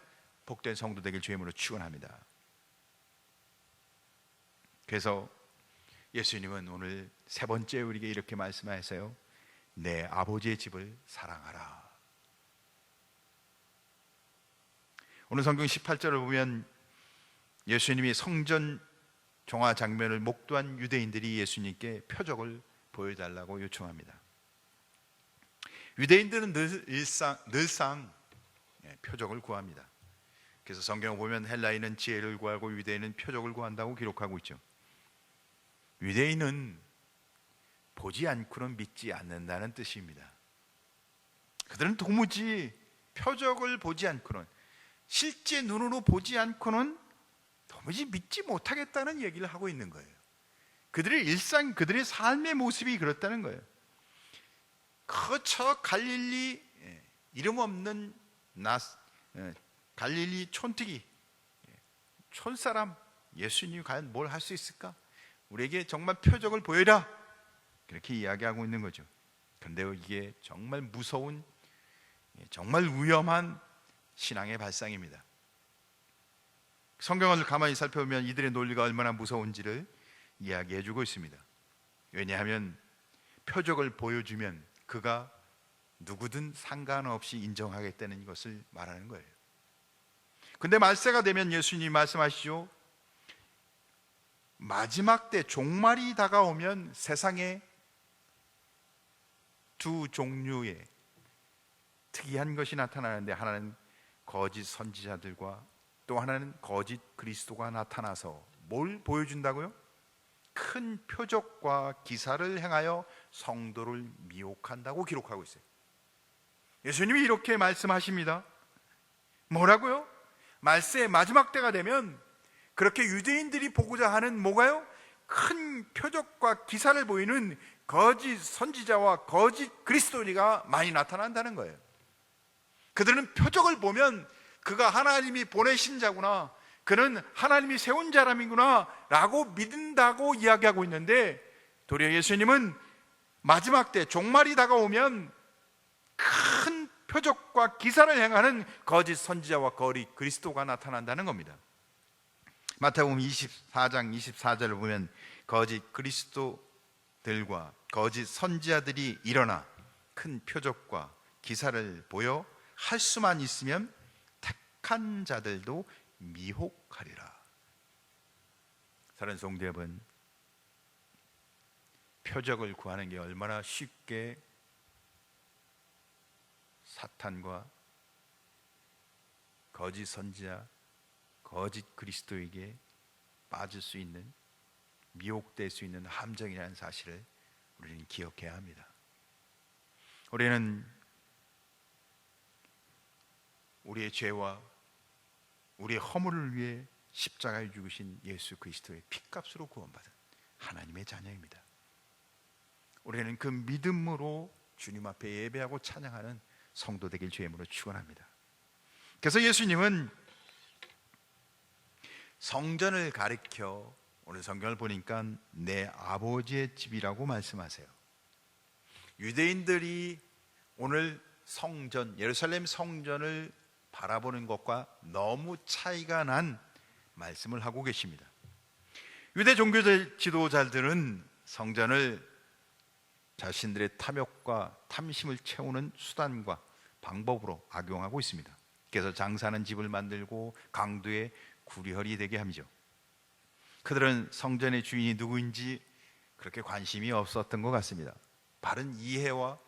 복된 성도 되길 주임으로 축원합니다. 그래서 예수님은 오늘 세 번째 우리에게 이렇게 말씀하세요. 내 아버지의 집을 사랑하라. 오늘 성경 18절을 보면 예수님이 성전 종화 장면을 목도한 유대인들이 예수님께 표적을 보여달라고 요청합니다. 유대인들은 늘상 표적을 구합니다. 그래서 성경을 보면 헬라인은 지혜를 구하고 유대인은 표적을 구한다고 기록하고 있죠. 유대인은 보지 않고는 믿지 않는다는 뜻입니다. 그들은 도무지 표적을 보지 않고는, 실제 눈으로 보지 않고는 도무지 믿지 못하겠다는 얘기를 하고 있는 거예요. 그들의 일상, 그들의 삶의 모습이 그렇다는 거예요. 그저 갈릴리 이름 없는 갈릴리 촌뜨기, 촌사람 예수님이 과연 뭘 할 수 있을까? 우리에게 정말 표적을 보여라, 그렇게 이야기하고 있는 거죠. 그런데 이게 정말 무서운, 정말 위험한 신앙의 발상입니다. 성경을 가만히 살펴보면 이들의 논리가 얼마나 무서운지를 이야기해주고 있습니다. 왜냐하면 표적을 보여주면 그가 누구든 상관없이 인정하겠다는 것을 말하는 거예요. 근데 말세가 되면 예수님이 말씀하시죠. 마지막 때 종말이 다가오면 세상에 두 종류의 특이한 것이 나타나는데, 하나는 거짓 선지자들과 또 하나는 거짓 그리스도가 나타나서 뭘 보여준다고요? 큰 표적과 기사를 행하여 성도를 미혹한다고 기록하고 있어요. 예수님이 이렇게 말씀하십니다. 뭐라고요? 말세의 마지막 때가 되면 그렇게 유대인들이 보고자 하는 뭐가요? 큰 표적과 기사를 보이는 거짓 선지자와 거짓 그리스도니가 많이 나타난다는 거예요. 그들은 표적을 보면 그가 하나님이 보내신 자구나, 그는 하나님이 세운 사람이구나 라고 믿는다고 이야기하고 있는데, 도리어 예수님은 마지막 때 종말이 다가오면 큰 표적과 기사를 행하는 거짓 선지자와 거짓 그리스도가 나타난다는 겁니다. 마태복음 24장 24절을 보면 거짓 그리스도들과 거짓 선지자들이 일어나 큰 표적과 기사를 보여 할 수만 있으면 택한 자들도 미혹하리라. 사랑하는 성도 여러분, 표적을 구하는 게 얼마나 쉽게 사탄과 거짓 선지자, 거짓 그리스도에게 빠질 수 있는, 미혹될 수 있는 함정이라는 사실을 우리는 기억해야 합니다. 우리는 우리의 죄와 우리의 허물을 위해 십자가에 죽으신 예수 그리스도의 피값으로 구원받은 하나님의 자녀입니다. 우리는 그 믿음으로 주님 앞에 예배하고 찬양하는 성도 되길 주임으로 축원합니다. 그래서 예수님은 성전을 가리켜 오늘 성경을 보니까 내 아버지의 집이라고 말씀하세요. 유대인들이 오늘 성전, 예루살렘 성전을 바라보는 것과 너무 차이가 난 말씀을 하고 계십니다. 유대 종교 지도자들은 성전을 자신들의 탐욕과 탐심을 채우는 수단과 방법으로 악용하고 있습니다. 그래서 장사하는 집을 만들고 강도의 구리허리 되게 함이죠. 그들은 성전의 주인이 누구인지 그렇게 관심이 없었던 것 같습니다. 바른 이해와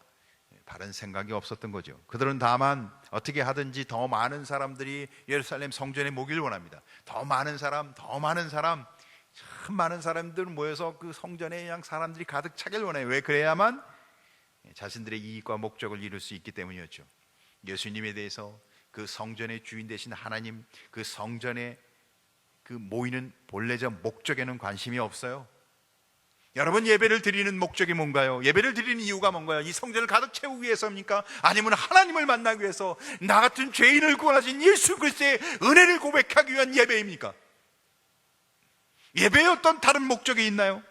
바른 생각이 없었던 거죠. 그들은 다만 어떻게 하든지 더 많은 사람들이 예루살렘 성전에 모기를 원합니다. 더 많은 사람, 참 많은 사람들 모여서 그 성전에 그냥 사람들이 가득 차길 원해요. 왜? 그래야만 자신들의 이익과 목적을 이룰 수 있기 때문이었죠. 예수님에 대해서 그 성전의 주인 되신 하나님, 그 성전에 그 모이는 본래적 목적에는 관심이 없어요. 여러분, 예배를 드리는 목적이 뭔가요? 예배를 드리는 이유가 뭔가요? 이 성전을 가득 채우기 위해서입니까? 아니면 하나님을 만나기 위해서 나 같은 죄인을 구원하신 예수 그리스도의 은혜를 고백하기 위한 예배입니까? 예배에 어떤 다른 목적이 있나요?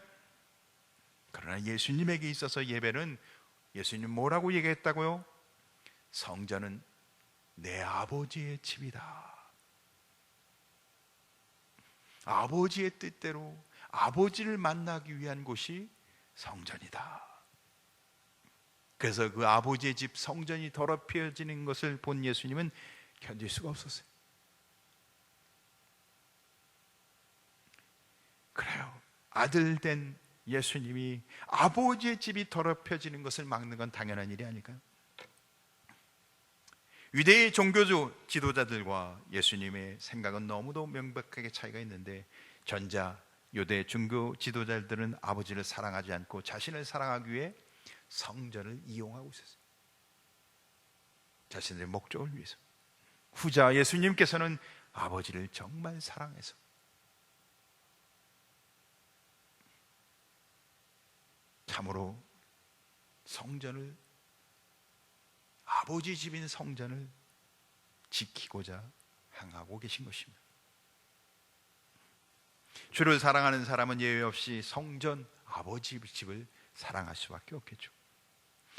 그러나 예수님에게 있어서 예배는, 예수님 뭐라고 얘기했다고요? 성전은 내 아버지의 집이다. 아버지의 뜻대로 아버지를 만나기 위한 곳이 성전이다. 그래서 그 아버지의 집 성전이 더럽혀지는 것을 본 예수님은 견딜 수가 없었어요. 그래요. 아들 된 예수님이 아버지의 집이 더럽혀지는 것을 막는 건 당연한 일이 아닐까요? 유대의 종교 지도자들과 예수님의 생각은 너무도 명백하게 차이가 있는데, 전자 유대 종교 지도자들은 아버지를 사랑하지 않고 자신을 사랑하기 위해 성전을 이용하고 있었어요. 자신들의 목적을 위해서. 후자 예수님께서는 아버지를 정말 사랑해서 참으로 성전을, 아버지 집인 성전을 지키고자 행하고 계신 것입니다. 주를 사랑하는 사람은 예외 없이 성전, 아버지 집을 사랑할 수밖에 없겠죠.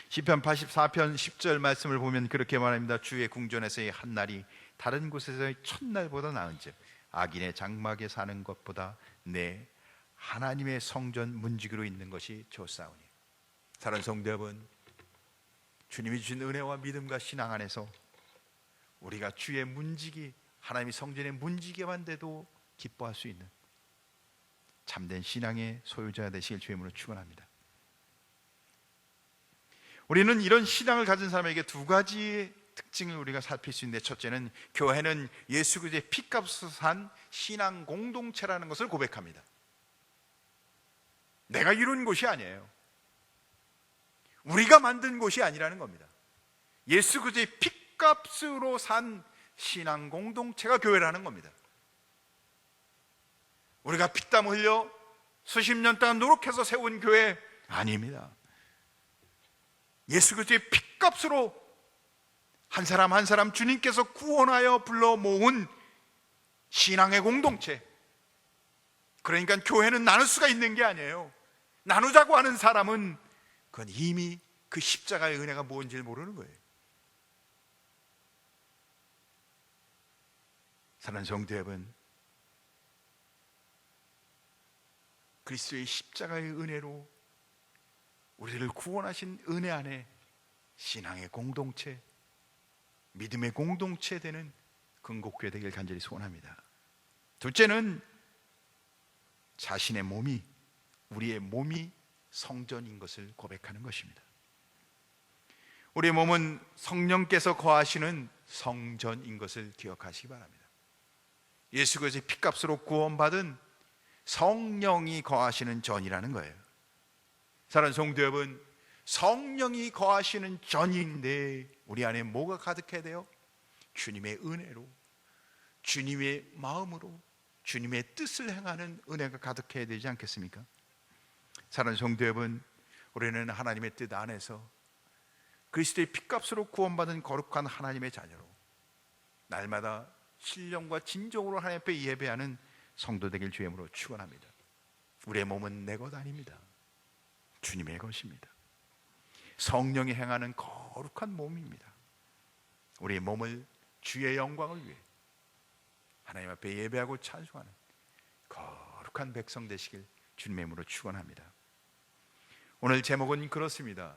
시편 84편 10절 말씀을 보면 그렇게 말합니다. 주의 궁전에서의 한 날이 다른 곳에서의 첫날보다 나은즉 악인의 장막에 사는 것보다 내 하나님의 성전 문지기로 있는 것이 좋사오니. 사랑하는 성도 여러분, 주님이 주신 은혜와 믿음과 신앙 안에서 우리가 주의 문지기, 하나님의 성전의 문지기만 돼도 기뻐할 수 있는 참된 신앙의 소유자가 되시길 주임으로 축원합니다. 우리는 이런 신앙을 가진 사람에게 두 가지의 특징을 우리가 살필 수 있는데, 첫째는 교회는 예수 그리스도의 피값으로 산 신앙 공동체라는 것을 고백합니다. 내가 이룬 곳이 아니에요. 우리가 만든 곳이 아니라는 겁니다. 예수 그리스도의 피값으로 산 신앙 공동체가 교회라는 겁니다. 우리가 피땀 흘려 수십 년 동안 노력해서 세운 교회 아닙니다. 예수 그리스도의 피값으로 한 사람 한 사람 주님께서 구원하여 불러 모은 신앙의 공동체. 그러니까 교회는 나눌 수가 있는 게 아니에요. 나누자고 하는 사람은 그건 이미 그 십자가의 은혜가 뭔지를 모르는 거예요. 사랑하는 성도 여러분, 그리스도의 십자가의 은혜로 우리를 구원하신 은혜 안에 신앙의 공동체, 믿음의 공동체 되는 근곡교회 되길 간절히 소원합니다. 둘째는 자신의 몸이, 우리의 몸이 성전인 것을 고백하는 것입니다. 우리의 몸은 성령께서 거하시는 성전인 것을 기억하시기 바랍니다. 예수 그리스도의 피값으로 구원받은 성령이 거하시는 전이라는 거예요. 사랑하는 성도 여러분, 성령이 거하시는 전인데 우리 안에 뭐가 가득해야 돼요? 주님의 은혜로, 주님의 마음으로, 주님의 뜻을 행하는 은혜가 가득해야 되지 않겠습니까? 사랑하는 성도 여러분, 우리는 하나님의 뜻 안에서 그리스도의 피값으로 구원받은 거룩한 하나님의 자녀로 날마다 신령과 진정으로 하나님 앞에 예배하는 성도 되길 주의 이름으로 축원합니다. 우리의 몸은 내 것 아닙니다. 주님의 것입니다. 성령이 행하는 거룩한 몸입니다. 우리의 몸을 주의 영광을 위해 하나님 앞에 예배하고 찬송하는 거룩한 백성 되시길 주님의 이름으로 축원합니다. 오늘 제목은 그렇습니다.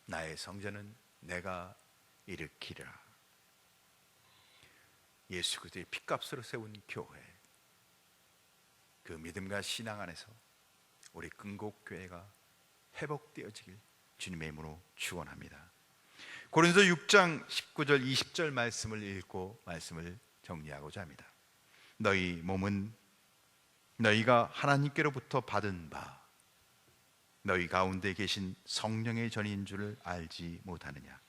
나의 성전은 내가 일으키리라. 예수 그리스도의 피값으로 세운 교회, 그 믿음과 신앙 안에서 우리 근곡교회가 회복되어지길 주님의 이름으로 축원합니다. 고린도 6장 19절 20절 말씀을 읽고 말씀을 정리하고자 합니다. 너희 몸은 너희가 하나님께로부터 받은 바 너희 가운데 계신 성령의 전인 줄을 알지 못하느냐.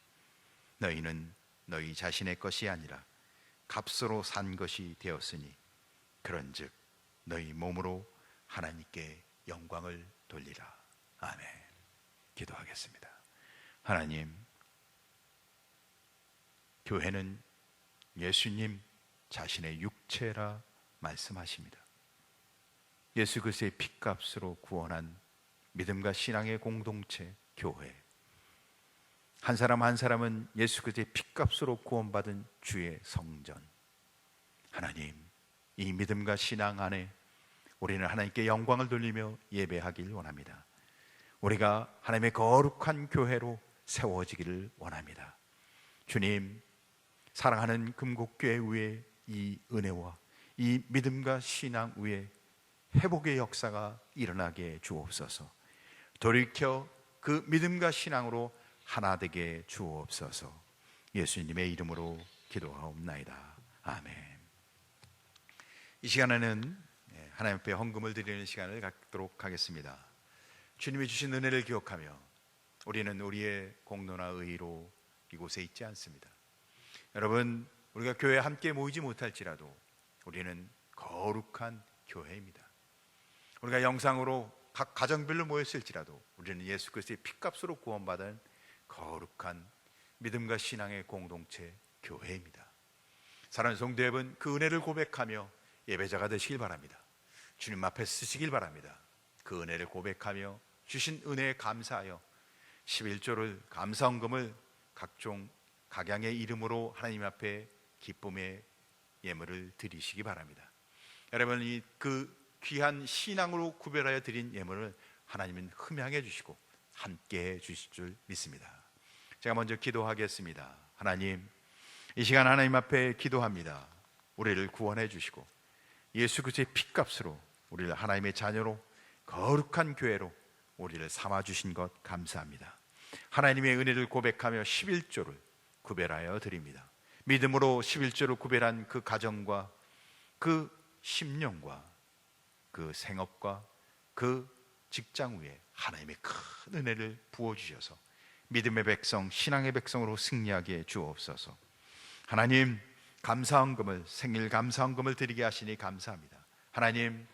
너희는 너희 자신의 것이 아니라 값으로 산 것이 되었으니 그런즉 너희 몸으로 하나님께 영광을 돌리라. 아멘. 기도하겠습니다. 하나님, 교회는 예수님 자신의 육체라 말씀하십니다. 예수 그리스도의 피값으로 구원한 믿음과 신앙의 공동체 교회, 한 사람 한 사람은 예수 그리스도의 피값으로 구원받은 주의 성전. 하나님, 이 믿음과 신앙 안에 우리는 하나님께 영광을 돌리며 예배하길 원합니다. 우리가 하나님의 거룩한 교회로 세워지기를 원합니다. 주님, 사랑하는 금곡교회 위에 이 은혜와 이 믿음과 신앙 위에 회복의 역사가 일어나게 주옵소서. 돌이켜 그 믿음과 신앙으로 하나 되게 주옵소서. 예수님의 이름으로 기도하옵나이다. 아멘. 이 시간에는 하나님 앞에 헌금을 드리는 시간을 갖도록 하겠습니다. 주님이 주신 은혜를 기억하며 우리는 우리의 공로나 의로 이곳에 있지 않습니다. 여러분, 우리가 교회에 함께 모이지 못할지라도 우리는 거룩한 교회입니다. 우리가 영상으로 각 가정별로 모였을지라도 우리는 예수 그리스도의 피값으로 구원받은 거룩한 믿음과 신앙의 공동체 교회입니다. 사랑하는 성도 여러분, 그 은혜를 고백하며 예배자가 되시길 바랍니다. 주님 앞에 쓰시길 바랍니다. 그 은혜를 고백하며 주신 은혜에 감사하여 11조를 감사헌금을 각종 각양의 이름으로 하나님 앞에 기쁨의 예물을 드리시기 바랍니다. 여러분, 이 그 귀한 신앙으로 구별하여 드린 예물을 하나님은 흠양해 주시고 함께 해 주실 줄 믿습니다. 제가 먼저 기도하겠습니다. 하나님, 이 시간 하나님 앞에 기도합니다. 우리를 구원해 주시고 예수 그리스도의 피값으로 우리를 하나님의 자녀로 거룩한 교회로 우리를 삼아 주신 것 감사합니다. 하나님의 은혜를 고백하며 11조를 구별하여 드립니다. 믿음으로 11조를 구별한 그 가정과 그 심령과 그 생업과 그 직장 위에 하나님의 큰 은혜를 부어주셔서 믿음의 백성, 신앙의 백성으로 승리하게 주옵소서. 하나님, 감사헌금을, 생일 감사헌금을 드리게 하시니 감사합니다. 하나님,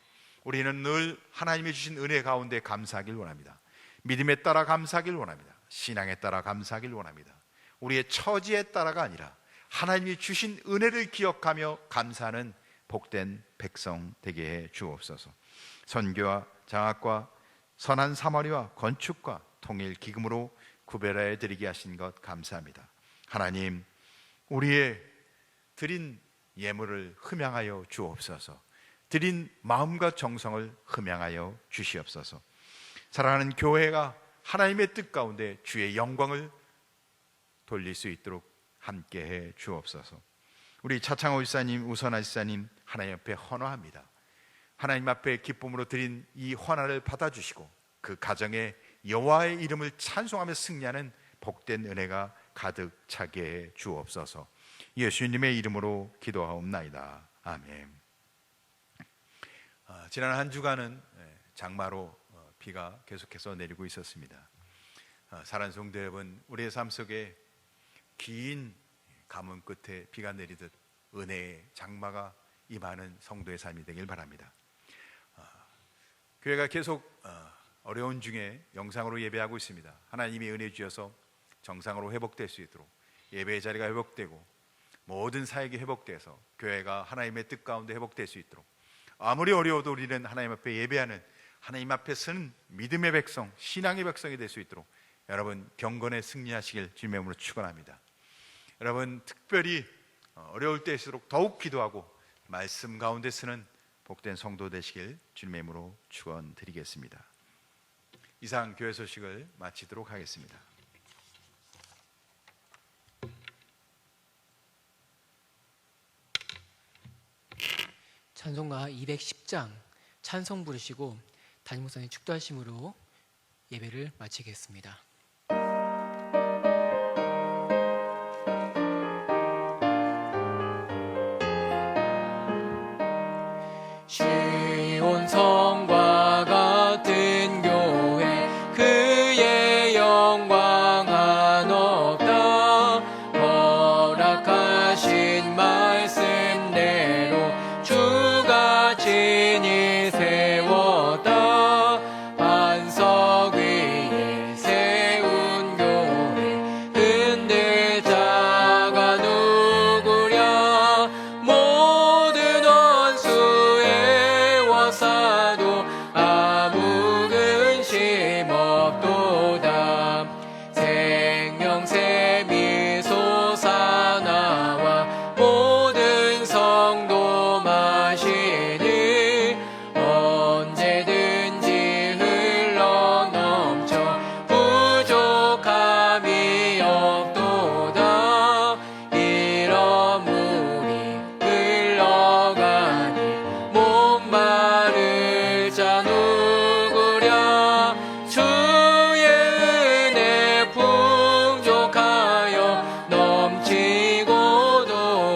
우리는 늘 하나님이 주신 은혜 가운데 감사하길 원합니다. 믿음에 따라 감사하길 원합니다. 신앙에 따라 감사하길 원합니다. 우리의 처지에 따라가 아니라 하나님이 주신 은혜를 기억하며 감사하는 복된 백성 되게 해 주옵소서. 선교와 장학과 선한 사마리와 건축과 통일 기금으로 구별하여 드리게 하신 것 감사합니다. 하나님, 우리의 드린 예물을 흠양하여 주옵소서. 드린 마음과 정성을 흠양하여 주시옵소서. 사랑하는 교회가 하나님의 뜻 가운데 주의 영광을 돌릴 수 있도록 함께해 주옵소서. 우리 차창호 집사님, 우선아 집사님 하나님 앞에 헌화합니다. 하나님 앞에 기쁨으로 드린 이 헌화를 받아주시고 그 가정에 여호와의 이름을 찬송하며 승리하는 복된 은혜가 가득 차게 해 주옵소서. 예수님의 이름으로 기도하옵나이다. 아멘. 지난 한 주간은 장마로 비가 계속해서 내리고 있었습니다. 사란송도 여러분, 우리의 삶 속에 긴 가뭄 끝에 비가 내리듯 은혜의 장마가 임하는 성도의 삶이 되길 바랍니다. 교회가 계속 어려운 중에 영상으로 예배하고 있습니다. 하나님이 은혜 주셔서 정상으로 회복될 수 있도록 예배의 자리가 회복되고 모든 사역이 회복돼서 교회가 하나님의 뜻 가운데 회복될 수 있도록, 아무리 어려워도 우리는 하나님 앞에 예배하는, 하나님 앞에 서는 믿음의 백성, 신앙의 백성이 될 수 있도록 여러분 경건에 승리하시길 주님의 이름으로 축원합니다. 여러분 특별히 어려울 때일수록 더욱 기도하고 말씀 가운데 서는 복된 성도 되시길 주님의 이름으로 축원드리겠습니다. 이상 교회 소식을 마치도록 하겠습니다. 찬송가 210장 찬송 부르시고 담임 목사님 축도하심으로 예배를 마치겠습니다. 시온 성과 같은 교회 그의 영광 한없다. 허락하신 말씀대로 주가 친히 세웠다. 반석 위에 세운 교회 흔들 자가 누구랴. 모든 원수의 워사도 아무 근심 없도다. 생명샘이 솟아나와 모든 성도 마시니 언제든지 흘러넘쳐 부족함이 없도다. 이런 물이 흘러가니 목마를 자 누구랴. 주의 은혜 풍족하여 넘치고도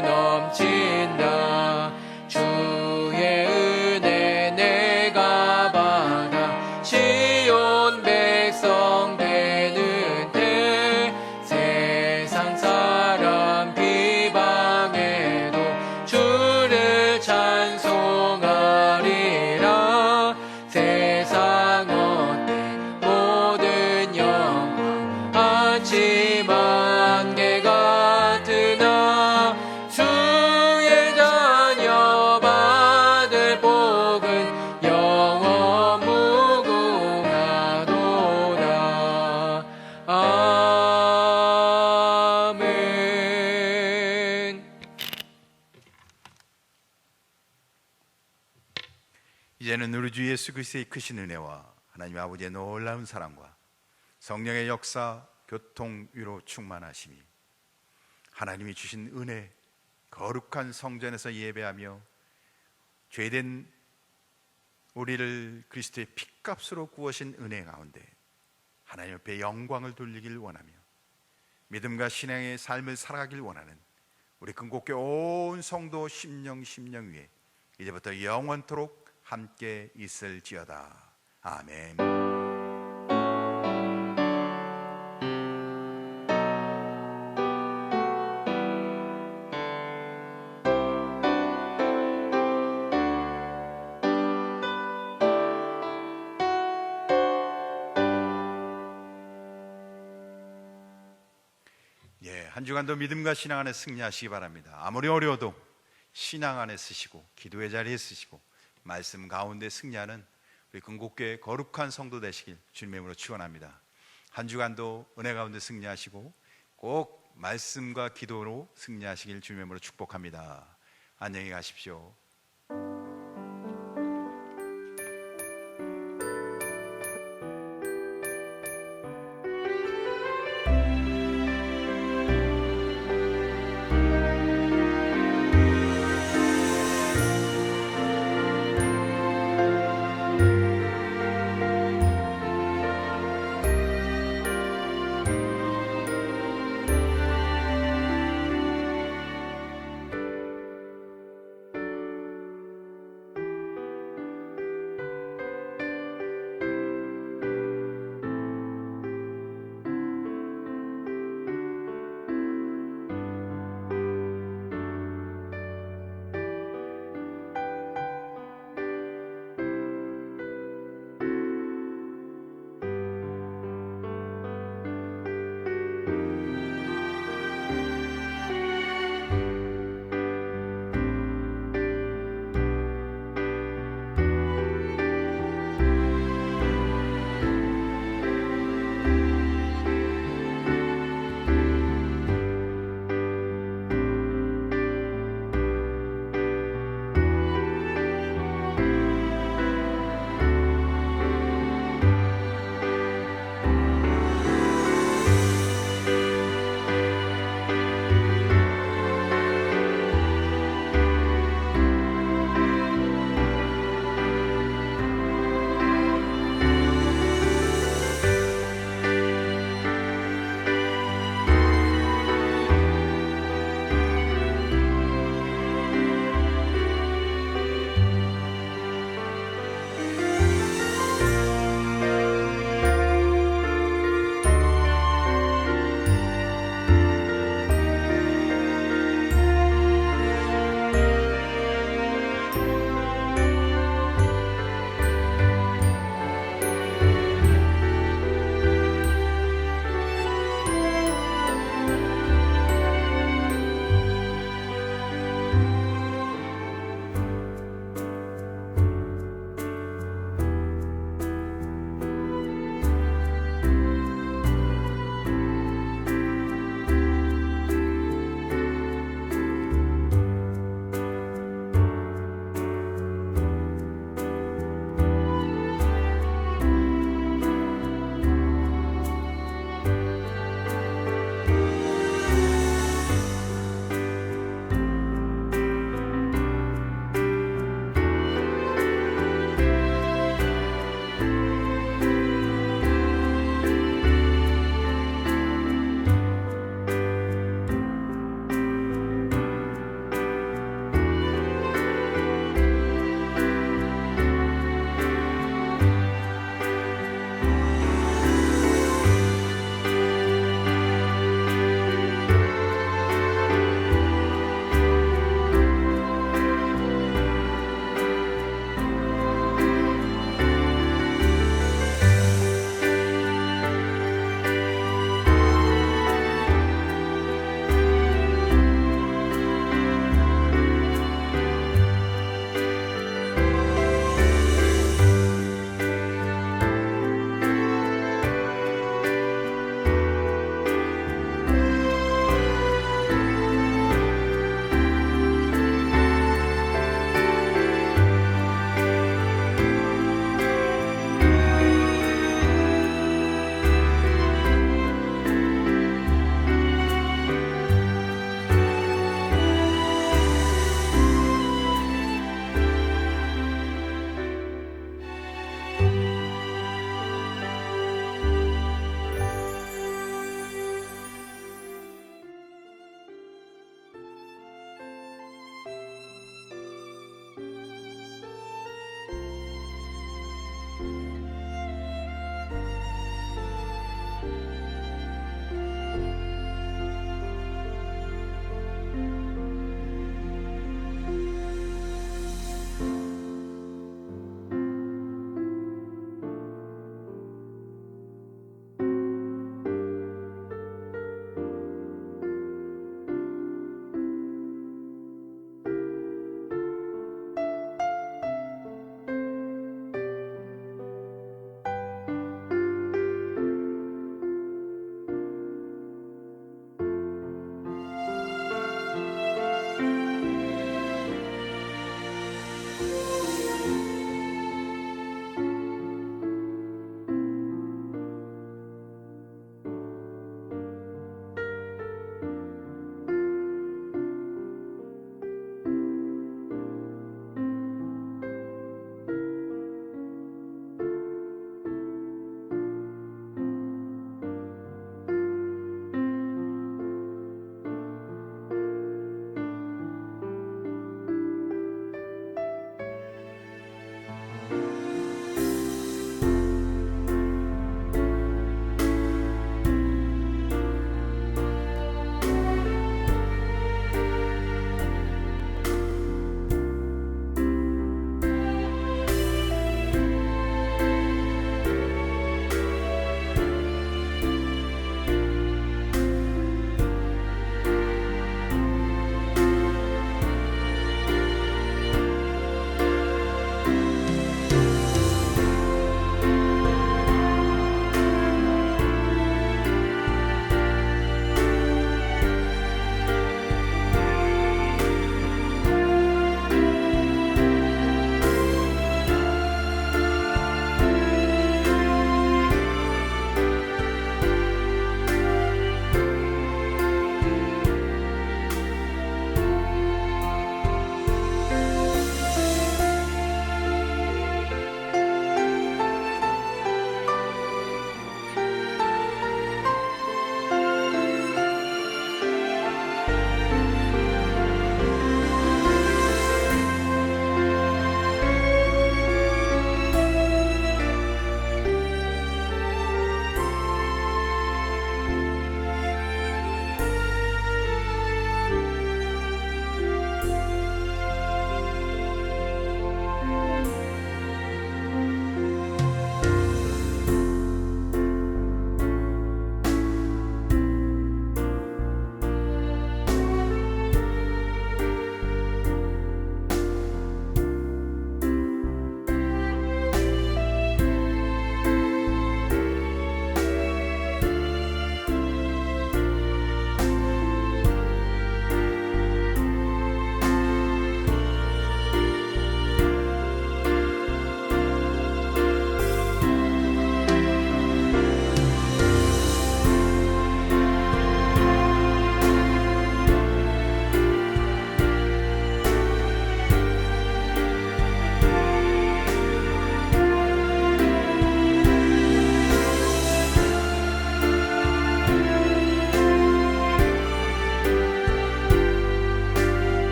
넘친다. 주의 은혜 내가 받아 시온 백성 되는 때 세상 사람 비방해도 주를 찬송하리라. 세상 어때 모든 영광 아침 안개 같으나 주의 자녀 받을 복은 영원 무궁하도다. 아멘. 이제는 우리 주 예수 그리스도의 크신 은혜와 하나님 아버지의 놀라운 사랑과 성령의 역사, 교통, 위로 충만하심이, 하나님이 주신 은혜, 거룩한 성전에서 예배하며 죄된 우리를 그리스도의 핏값으로 구하신 은혜 가운데 하나님 앞에 영광을 돌리길 원하며 믿음과 신앙의 삶을 살아가길 원하는 우리 근곡교 온 성도 심령 위에 이제부터 영원토록 함께 있을지어다. 아멘. 한 주간도 믿음과 신앙 안에 승리하시기 바랍니다. 아무리 어려워도 신앙 안에 쓰시고 기도의 자리에 쓰시고 말씀 가운데 승리하는 우리 근곡교의 거룩한 성도 되시길 주님의 이름으로 축원합니다. 한 주간도 은혜 가운데 승리하시고 꼭 말씀과 기도로 승리하시길 주님의 이름으로 축복합니다. 안녕히 가십시오.